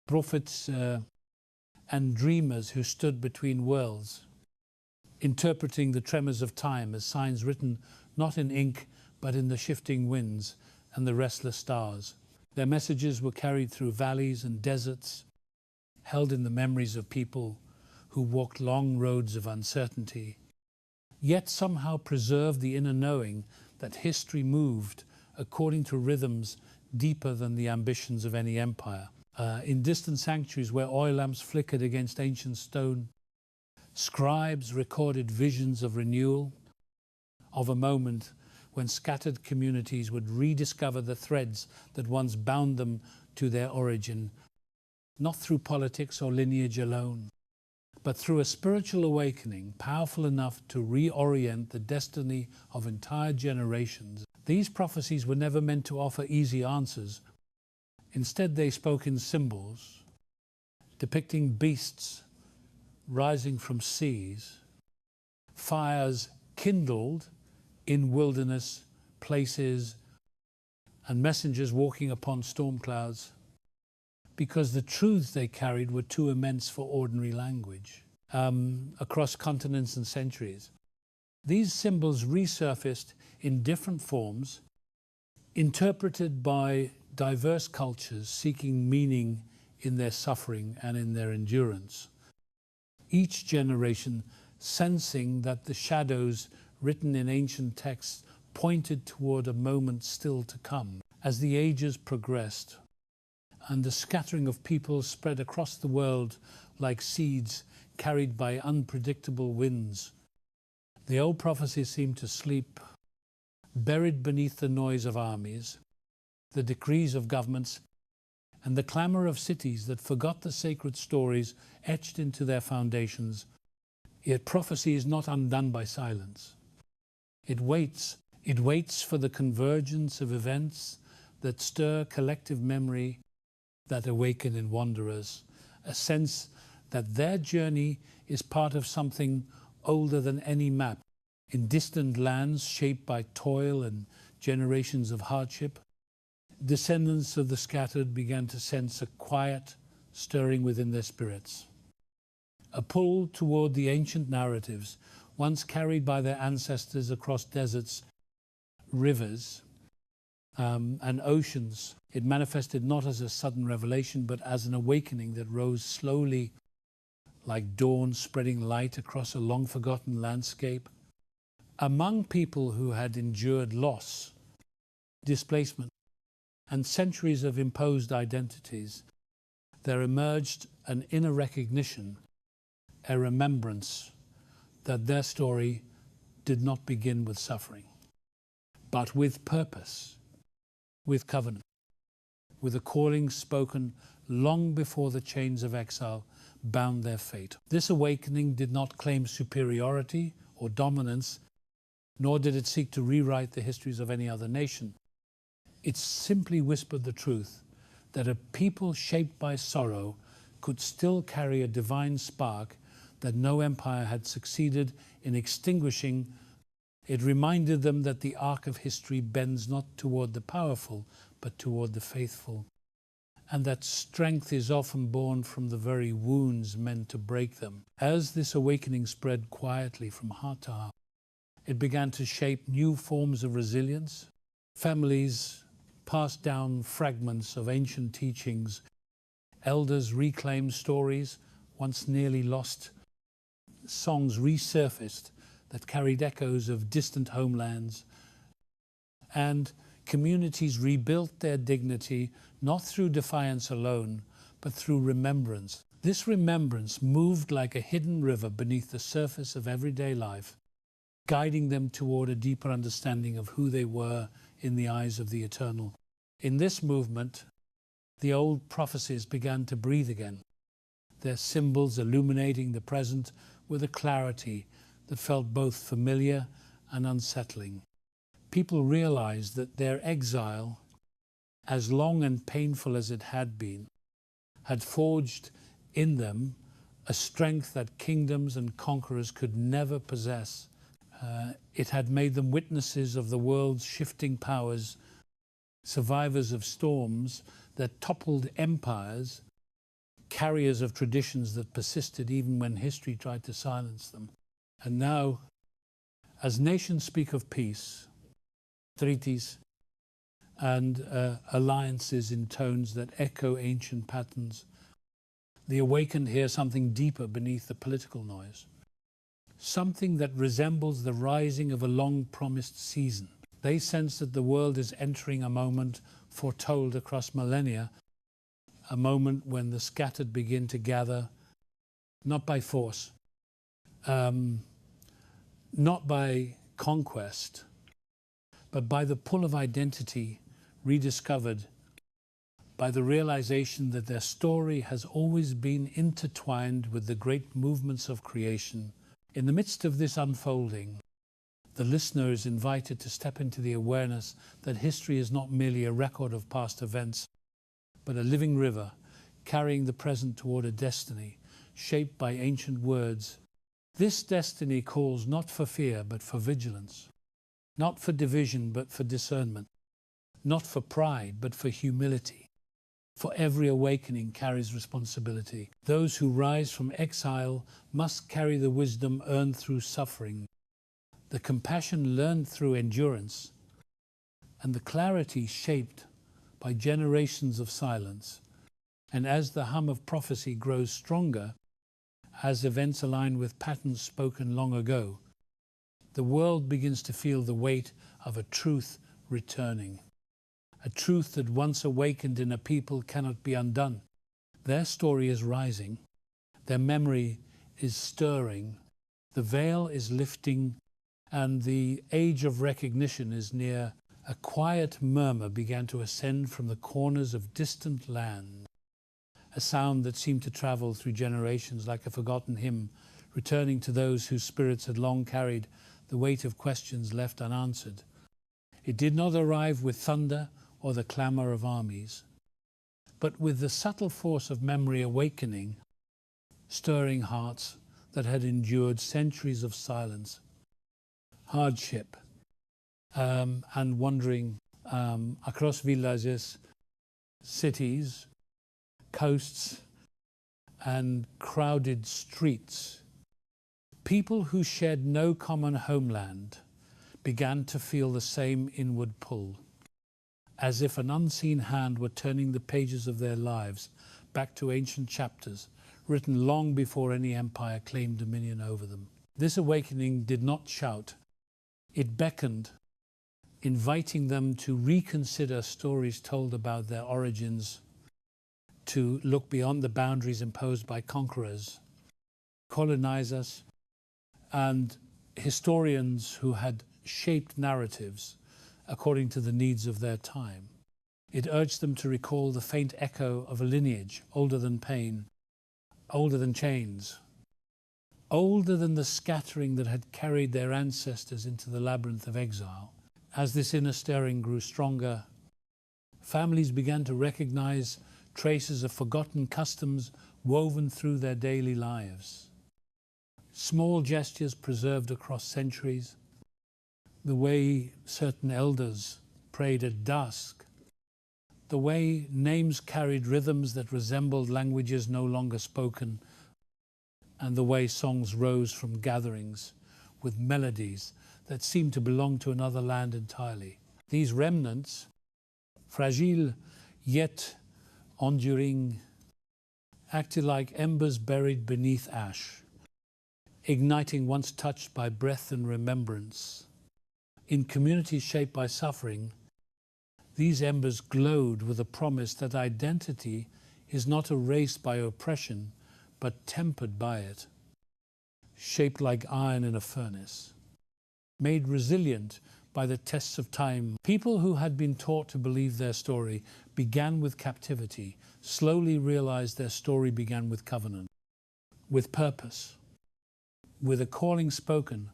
prophets, and dreamers who stood between worlds, interpreting the tremors of time as signs written not in ink, but in the shifting winds and the restless stars. Their messages were carried through valleys and deserts, held in the memories of people who walked long roads of uncertainty, yet somehow preserved the inner knowing that history moved according to rhythms deeper than the ambitions of any empire. In distant sanctuaries where oil lamps flickered against ancient stone, scribes recorded visions of renewal, of a moment when scattered communities would rediscover the threads that once bound them to their origin, not through politics or lineage alone, but through a spiritual awakening powerful enough to reorient the destiny of entire generations. These prophecies were never meant to offer easy answers. Instead, they spoke in symbols, depicting beasts rising from seas, fires kindled in wilderness places, and messengers walking upon storm clouds, because the truths they carried were too immense for ordinary language. Across continents and centuries, these symbols resurfaced in different forms, interpreted by diverse cultures seeking meaning in their suffering and in their endurance. Each generation sensing that the shadows written in ancient texts pointed toward a moment still to come. As the ages progressed and the scattering of people spread across the world like seeds carried by unpredictable winds, the old prophecies seemed to sleep, buried beneath the noise of armies, the decrees of governments, and the clamor of cities that forgot the sacred stories etched into their foundations. Yet prophecy is not undone by silence. It waits for the convergence of events that stir collective memory, that awaken in wanderers a sense that their journey is part of something older than any map. In distant lands shaped by toil and generations of hardship, descendants of the scattered began to sense a quiet stirring within their spirits, a pull toward the ancient narratives once carried by their ancestors across deserts, rivers, and oceans. It manifested not as a sudden revelation, but as an awakening that rose slowly, like dawn spreading light across a long-forgotten landscape. Among people who had endured loss, displacement, and centuries of imposed identities, there emerged an inner recognition, a remembrance that their story did not begin with suffering, but with purpose, with covenant, with a calling spoken long before the chains of exile bound their fate. This awakening did not claim superiority or dominance, nor did it seek to rewrite the histories of any other nation. It simply whispered the truth that a people shaped by sorrow could still carry a divine spark that no empire had succeeded in extinguishing. It reminded them that the arc of history bends not toward the powerful, but toward the faithful, and that strength is often born from the very wounds meant to break them. As this awakening spread quietly from heart to heart, it began to shape new forms of resilience. Families passed down fragments of ancient teachings. Elders reclaimed stories once nearly lost. Songs resurfaced that carried echoes of distant homelands. And communities rebuilt their dignity not through defiance alone, but through remembrance. This remembrance moved like a hidden river beneath the surface of everyday life, guiding them toward a deeper understanding of who they were in the eyes of the eternal. In this movement, the old prophecies began to breathe again, their symbols illuminating the present with a clarity that felt both familiar and unsettling. People realized that their exile, as long and painful as it had been, had forged in them a strength that kingdoms and conquerors could never possess. It had made them witnesses of the world's shifting powers, survivors of storms that toppled empires, carriers of traditions that persisted even when history tried to silence them. And now, as nations speak of peace, treaties, and alliances in tones that echo ancient patterns, The awakened hear something deeper beneath the political noise, something that resembles the rising of a long-promised season. They sense that the world is entering a moment foretold across millennia, a moment when the scattered begin to gather, not by force, not by conquest, but by the pull of identity rediscovered, by the realization that their story has always been intertwined with the great movements of creation. In the midst of this unfolding, the listener is invited to step into the awareness that history is not merely a record of past events, but a living river carrying the present toward a destiny shaped by ancient words. This destiny calls not for fear, but for vigilance, not for division, but for discernment, not for pride, but for humility. For every awakening carries responsibility. Those who rise from exile must carry the wisdom earned through suffering, the compassion learned through endurance, and the clarity shaped by generations of silence. And as the hum of prophecy grows stronger, as events align with patterns spoken long ago, the world begins to feel the weight of a truth returning. A truth that once awakened in a people cannot be undone. Their story is rising. Their memory is stirring. The veil is lifting, and the age of recognition is near. A quiet murmur began to ascend from the corners of distant land, a sound that seemed to travel through generations like a forgotten hymn, returning to those whose spirits had long carried the weight of questions left unanswered. It did not arrive with thunder or the clamor of armies, but with the subtle force of memory awakening, stirring hearts that had endured centuries of silence, hardship, and wandering across villages, cities, coasts, and crowded streets. People who shared no common homeland began to feel the same inward pull, as if an unseen hand were turning the pages of their lives back to ancient chapters written long before any empire claimed dominion over them. This awakening did not shout. It beckoned, inviting them to reconsider stories told about their origins, to look beyond the boundaries imposed by conquerors, colonizers, and historians who had shaped narratives according to the needs of their time. It urged them to recall the faint echo of a lineage older than pain, older than chains, older than the scattering that had carried their ancestors into the labyrinth of exile. As this inner stirring grew stronger, families began to recognize traces of forgotten customs woven through their daily lives. Small gestures preserved across centuries, the way certain elders prayed at dusk, the way names carried rhythms that resembled languages no longer spoken, and the way songs rose from gatherings with melodies that seemed to belong to another land entirely. These remnants, fragile yet enduring, acted like embers buried beneath ash, igniting once touched by breath and remembrance. In communities shaped by suffering, these embers glowed with a promise that identity is not erased by oppression, but tempered by it, shaped like iron in a furnace, made resilient by the tests of time. People who had been taught to believe their story began with captivity, slowly realized their story began with covenant, with purpose, with a calling spoken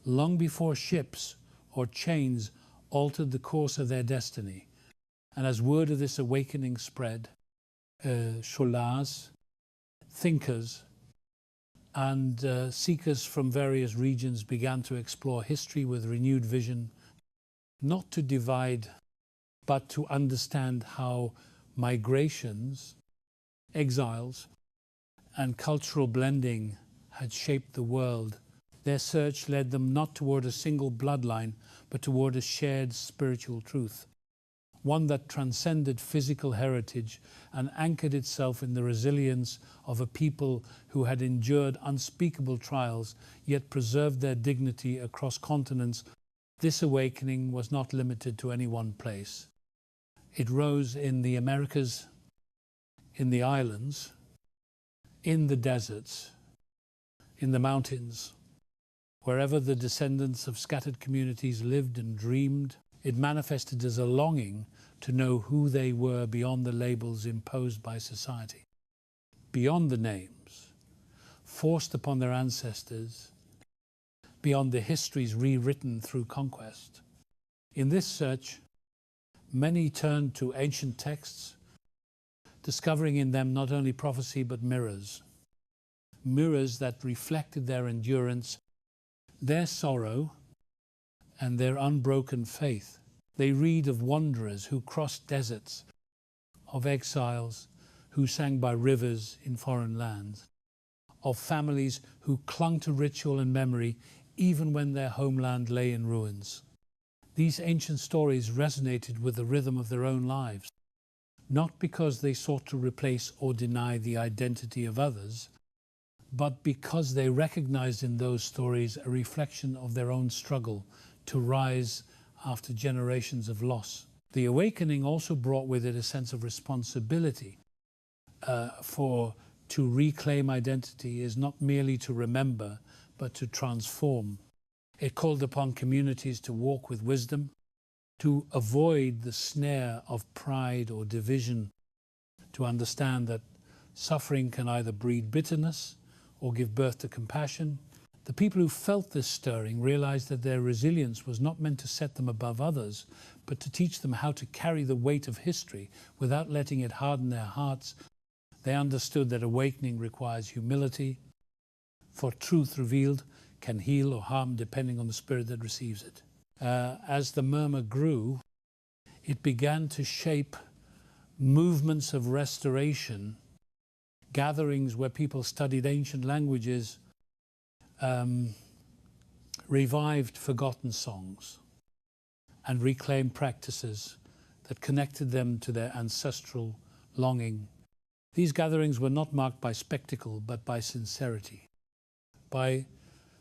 long before ships or chains altered the course of their destiny. And as word of this awakening spread, scholars, thinkers, and seekers from various regions began to explore history with renewed vision, not to divide, but to understand how migrations, exiles, and cultural blending had shaped the world. Their search led them not toward a single bloodline, but toward a shared spiritual truth. one that transcended physical heritage and anchored itself in the resilience of a people who had endured unspeakable trials, yet preserved their dignity across continents. This awakening was not limited to any one place. It rose in the Americas, in the islands, in the deserts, in the mountains. Wherever the descendants of scattered communities lived and dreamed, it manifested as a longing to know who they were beyond the labels imposed by society, beyond the names forced upon their ancestors, beyond the histories rewritten through conquest. In this search, many turned to ancient texts, discovering in them not only prophecy but mirrors that reflected their endurance, their sorrow, and their unbroken faith. They read of wanderers who crossed deserts, of exiles who sang by rivers in foreign lands, of families who clung to ritual and memory even when their homeland lay in ruins. These ancient stories resonated with the rhythm of their own lives, not because they sought to replace or deny the identity of others, but because they recognized in those stories a reflection of their own struggle to rise after generations of loss. The awakening also brought with it a sense of responsibility. To reclaim identity is not merely to remember, but to transform. It called upon communities to walk with wisdom, to avoid the snare of pride or division, to understand that suffering can either breed bitterness or give birth to compassion. The people who felt this stirring realized that their resilience was not meant to set them above others, but to teach them how to carry the weight of history without letting it harden their hearts. They understood that awakening requires humility, for truth revealed can heal or harm depending on the spirit that receives it. As the murmur grew, it began to shape movements of restoration, gatherings where people studied ancient languages, revived forgotten songs, and reclaimed practices that connected them to their ancestral longing. These gatherings were not marked by spectacle, but by sincerity, by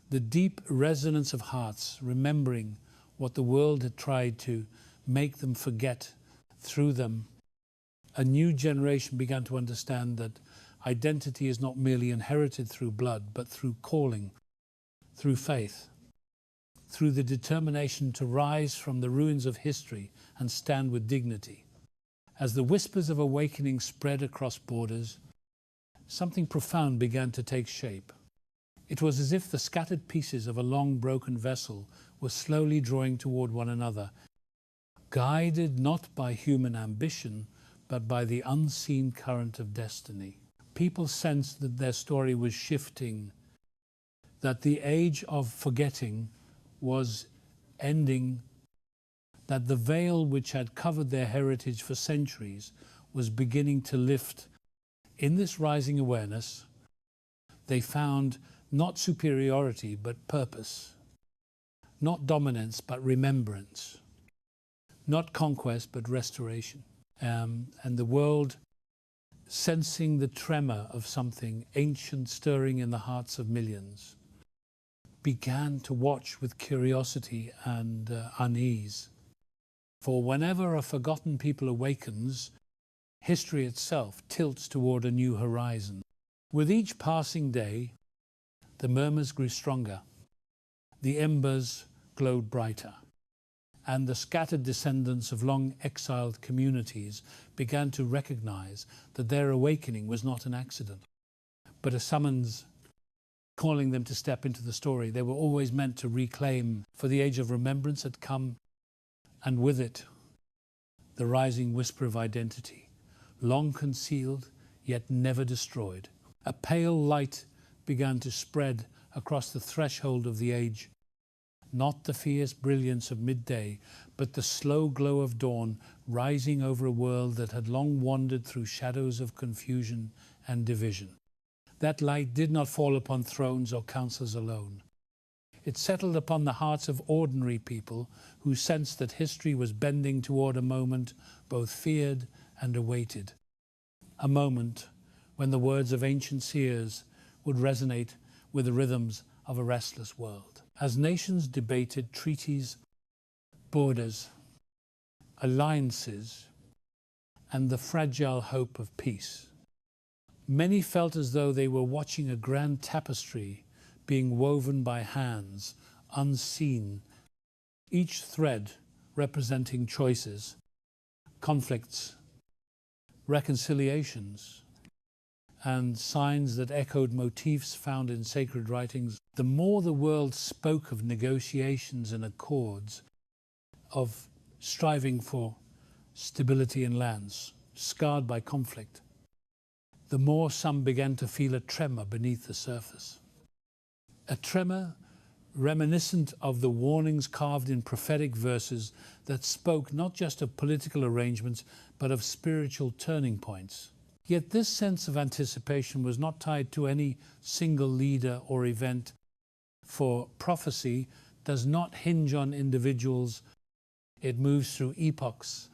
the deep resonance of hearts, remembering what the world had tried to make them forget through them. A new generation began to understand that identity is not merely inherited through blood, but through calling, through faith, through the determination to rise from the ruins of history and stand with dignity. As the whispers of awakening spread across borders, something profound began to take shape. It was as if the scattered pieces of a long broken vessel were slowly drawing toward one another, guided not by human ambition, but by the unseen current of destiny. People sensed that their story was shifting, that the age of forgetting was ending, that the veil which had covered their heritage for centuries was beginning to lift. In this rising awareness, they found not superiority but purpose, not dominance but remembrance, not conquest but restoration. And the world, sensing the tremor of something ancient stirring in the hearts of millions, began to watch with curiosity and unease. For whenever a forgotten people awakens, history itself tilts toward a new horizon. With each passing day, the murmurs grew stronger, the embers glowed brighter, and the scattered descendants of long exiled communities began to recognize that their awakening was not an accident, but a summons calling them to step into the story they were always meant to reclaim. For the age of remembrance had come, and with it, the rising whisper of identity, long concealed, yet never destroyed. A pale light began to spread across the threshold of the age, not the fierce brilliance of midday, but the slow glow of dawn rising over a world that had long wandered through shadows of confusion and division. That light did not fall upon thrones or councils alone. It settled upon the hearts of ordinary people who sensed that history was bending toward a moment both feared and awaited. A moment when the words of ancient seers would resonate with the rhythms of a restless world. As nations debated treaties, borders, alliances, and the fragile hope of peace, many felt as though they were watching a grand tapestry being woven by hands, unseen, each thread representing choices, conflicts, reconciliations, and signs that echoed motifs found in sacred writings. The more the world spoke of negotiations and accords, of striving for stability in lands scarred by conflict, the more some began to feel a tremor beneath the surface. A tremor reminiscent of the warnings carved in prophetic verses that spoke not just of political arrangements, but of spiritual turning points. Yet this sense of anticipation was not tied to any single leader or event, for prophecy does not hinge on individuals. It moves through epochs,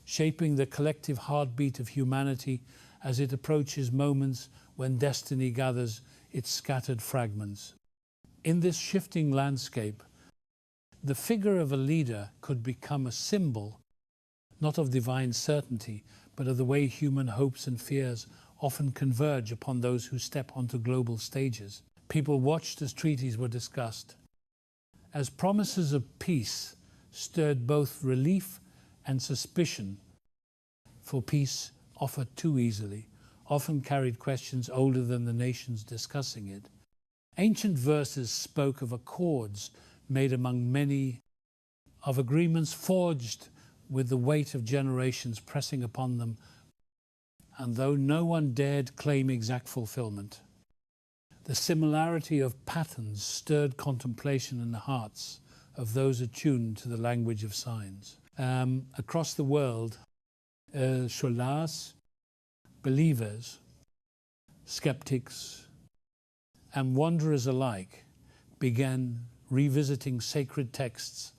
shaping the collective heartbeat of humanity as it approaches moments when destiny gathers its scattered fragments. In this shifting landscape, the figure of a leader could become a symbol, not of divine certainty, but of the way human hopes and fears often converge upon those who step onto global stages. People watched as treaties were discussed, as promises of peace stirred both relief and suspicion, for peace offered too easily often carried questions older than the nations discussing it. Ancient verses spoke of accords made among many, of agreements forged with the weight of generations pressing upon them, and though no one dared claim exact fulfillment, the similarity of patterns stirred contemplation in the hearts of those attuned to the language of signs. Across the world, scholars, believers, skeptics, and wanderers alike began revisiting sacred texts,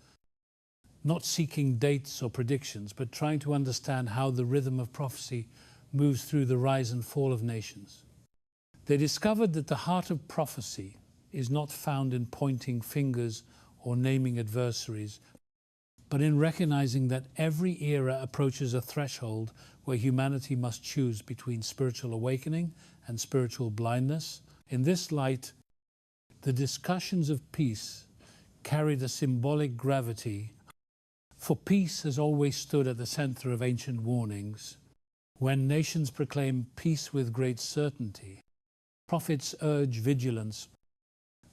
not seeking dates or predictions, but trying to understand how the rhythm of prophecy moves through the rise and fall of nations. They discovered that the heart of prophecy is not found in pointing fingers or naming adversaries, but in recognizing that every era approaches a threshold where humanity must choose between spiritual awakening and spiritual blindness. In this light, the discussions of peace carried a symbolic gravity, for peace has always stood at the center of ancient warnings. When nations proclaim peace with great certainty, prophets urge vigilance,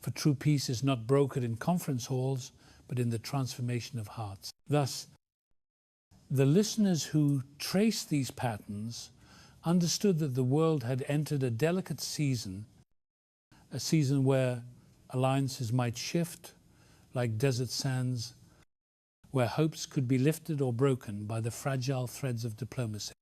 for true peace is not brokered in conference halls, but in the transformation of hearts. Thus, the listeners who traced these patterns understood that the world had entered a delicate season, a season where alliances might shift like desert sands, where hopes could be lifted or broken by the fragile threads of diplomacy.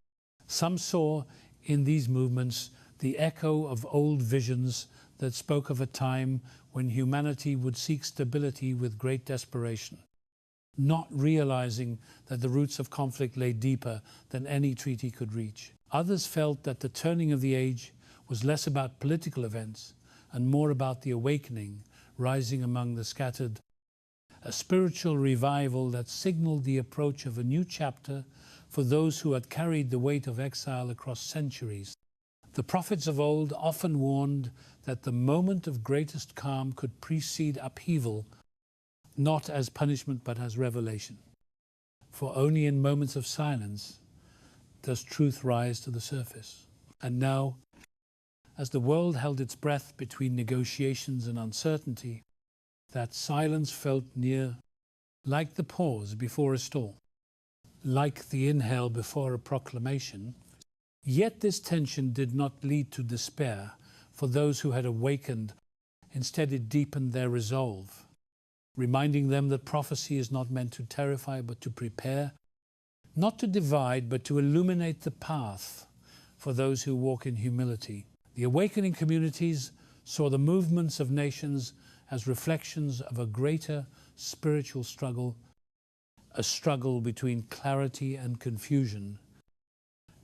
Some saw in these movements the echo of old visions that spoke of a time when humanity would seek stability with great desperation, not realizing that the roots of conflict lay deeper than any treaty could reach. Others felt that the turning of the age was less about political events and more about the awakening rising among the scattered, a spiritual revival that signaled the approach of a new chapter for those who had carried the weight of exile across centuries. The prophets of old often warned that the moment of greatest calm could precede upheaval, not as punishment but as revelation. For only in moments of silence does truth rise to the surface. And now, as the world held its breath between negotiations and uncertainty, that silence felt near, like the pause before a storm, like the inhale before a proclamation. Yet this tension did not lead to despair for those who had awakened. Instead, it deepened their resolve, reminding them that prophecy is not meant to terrify but to prepare, not to divide but to illuminate the path for those who walk in humility. The awakening communities saw the movements of nations as reflections of a greater spiritual struggle, a struggle between clarity and confusion,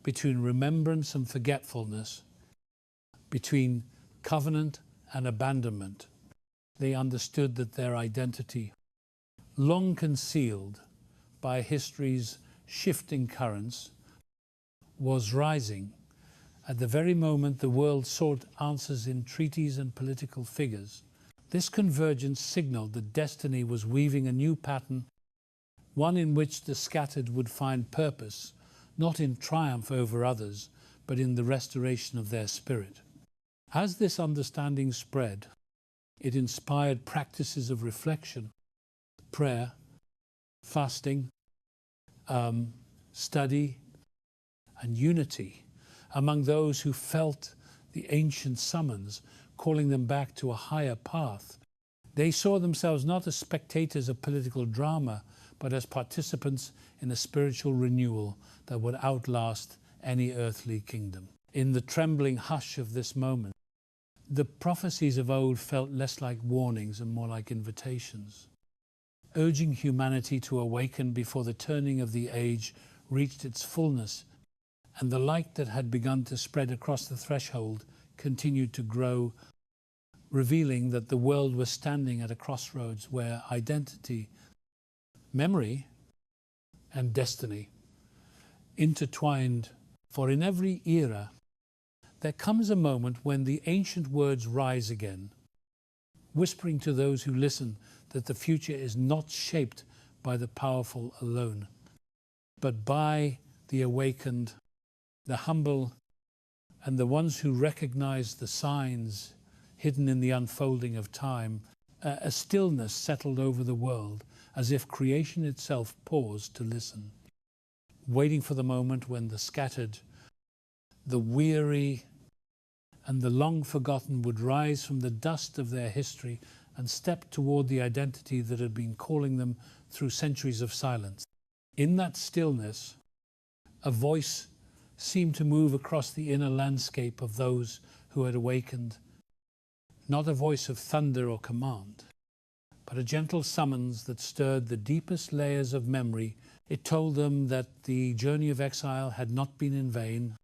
between remembrance and forgetfulness, between covenant and abandonment. They understood that their identity, long concealed by history's shifting currents, was rising at the very moment the world sought answers in treaties and political figures. This convergence signaled that destiny was weaving a new pattern, one in which the scattered would find purpose, not in triumph over others, but in the restoration of their spirit. As this understanding spread, it inspired practices of reflection, prayer, fasting, study, and unity among those who felt the ancient summons calling them back to a higher path. They saw themselves not as spectators of political drama, but as participants in a spiritual renewal that would outlast any earthly kingdom. In the trembling hush of this moment, the prophecies of old felt less like warnings and more like invitations, urging humanity to awaken before the turning of the age reached its fullness, and the light that had begun to spread across the threshold continued to grow, revealing that the world was standing at a crossroads where identity, memory, and destiny intertwined. For in every era, there comes a moment when the ancient words rise again, whispering to those who listen that the future is not shaped by the powerful alone, but by the awakened, the humble, and the ones who recognize the signs hidden in the unfolding of time. A stillness settled over the world, as if creation itself paused to listen, waiting for the moment when the scattered, the weary, and the long forgotten would rise from the dust of their history and step toward the identity that had been calling them through centuries of silence. In that stillness, a voice seemed to move across the inner landscape of those who had awakened, not a voice of thunder or command, but a gentle summons that stirred the deepest layers of memory. It told them that the journey of exile had not been in vain,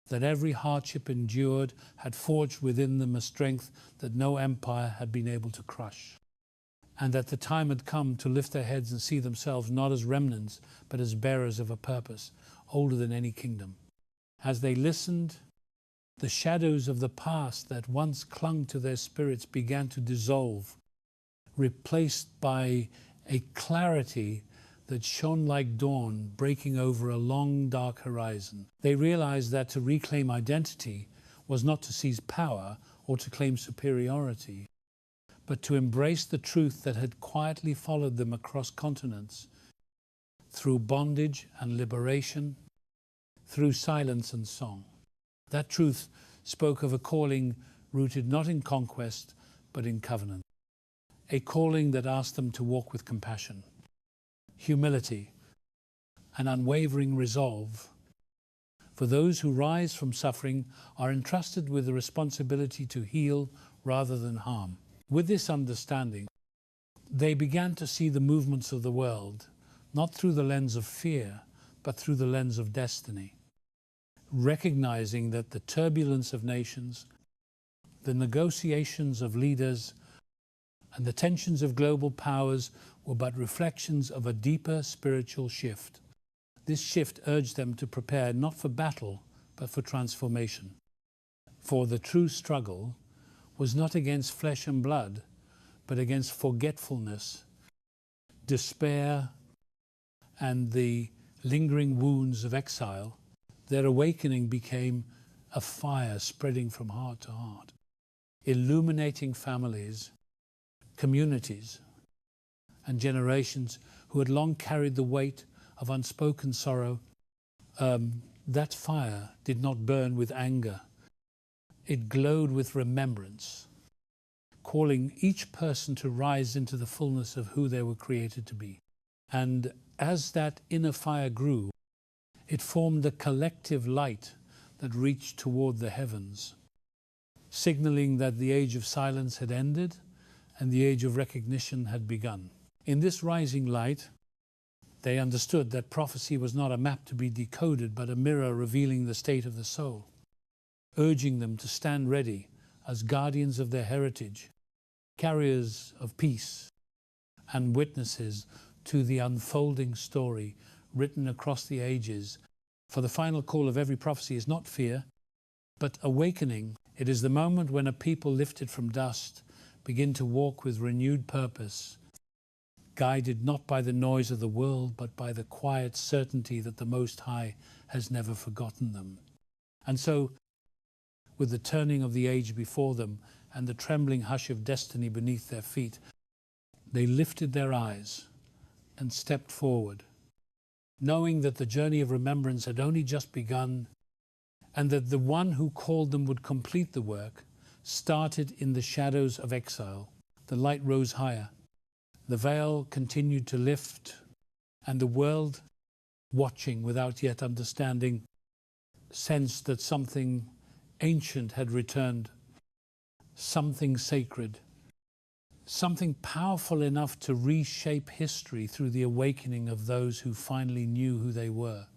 that every hardship endured had forged within them a strength that no empire had been able to crush, and that the time had come to lift their heads and see themselves not as remnants, but as bearers of a purpose older than any kingdom. As they listened, the shadows of the past that once clung to their spirits began to dissolve, replaced by a clarity that shone like dawn breaking over a long, dark horizon. They realized that to reclaim identity was not to seize power or to claim superiority, but to embrace the truth that had quietly followed them across continents, through bondage and liberation, through silence and song. That truth spoke of a calling rooted not in conquest, but in covenant. A calling that asked them to walk with compassion, humility, and unwavering resolve. For those who rise from suffering are entrusted with the responsibility to heal rather than harm. With this understanding, they began to see the movements of the world, not through the lens of fear, but through the lens of destiny, recognizing that the turbulence of nations, the negotiations of leaders, and the tensions of global powers were but reflections of a deeper spiritual shift. This shift urged them to prepare not for battle, but for transformation. For the true struggle was not against flesh and blood, but against forgetfulness, despair, and the lingering wounds of exile. Their awakening became a fire spreading from heart to heart, illuminating families, communities, and generations who had long carried the weight of unspoken sorrow. That fire did not burn with anger. It glowed with remembrance, calling each person to rise into the fullness of who they were created to be. And as that inner fire grew, it formed a collective light that reached toward the heavens, signaling that the age of silence had ended and the age of recognition had begun. In this rising light, they understood that prophecy was not a map to be decoded, but a mirror revealing the state of the soul, urging them to stand ready as guardians of their heritage, carriers of peace, and witnesses to the unfolding story written across the ages. For the final call of every prophecy is not fear, but awakening. It is the moment when a people lifted from dust begin to walk with renewed purpose, guided not by the noise of the world, but by the quiet certainty that the Most High has never forgotten them. And so, with the turning of the age before them and the trembling hush of destiny beneath their feet, they lifted their eyes and stepped forward, knowing that the journey of remembrance had only just begun, and that the one who called them would complete the work. Started in the shadows of exile. The light rose higher. The veil continued to lift, and the world, watching without yet understanding, sensed that something ancient had returned, something sacred, something powerful enough to reshape history through the awakening of those who finally knew who they were.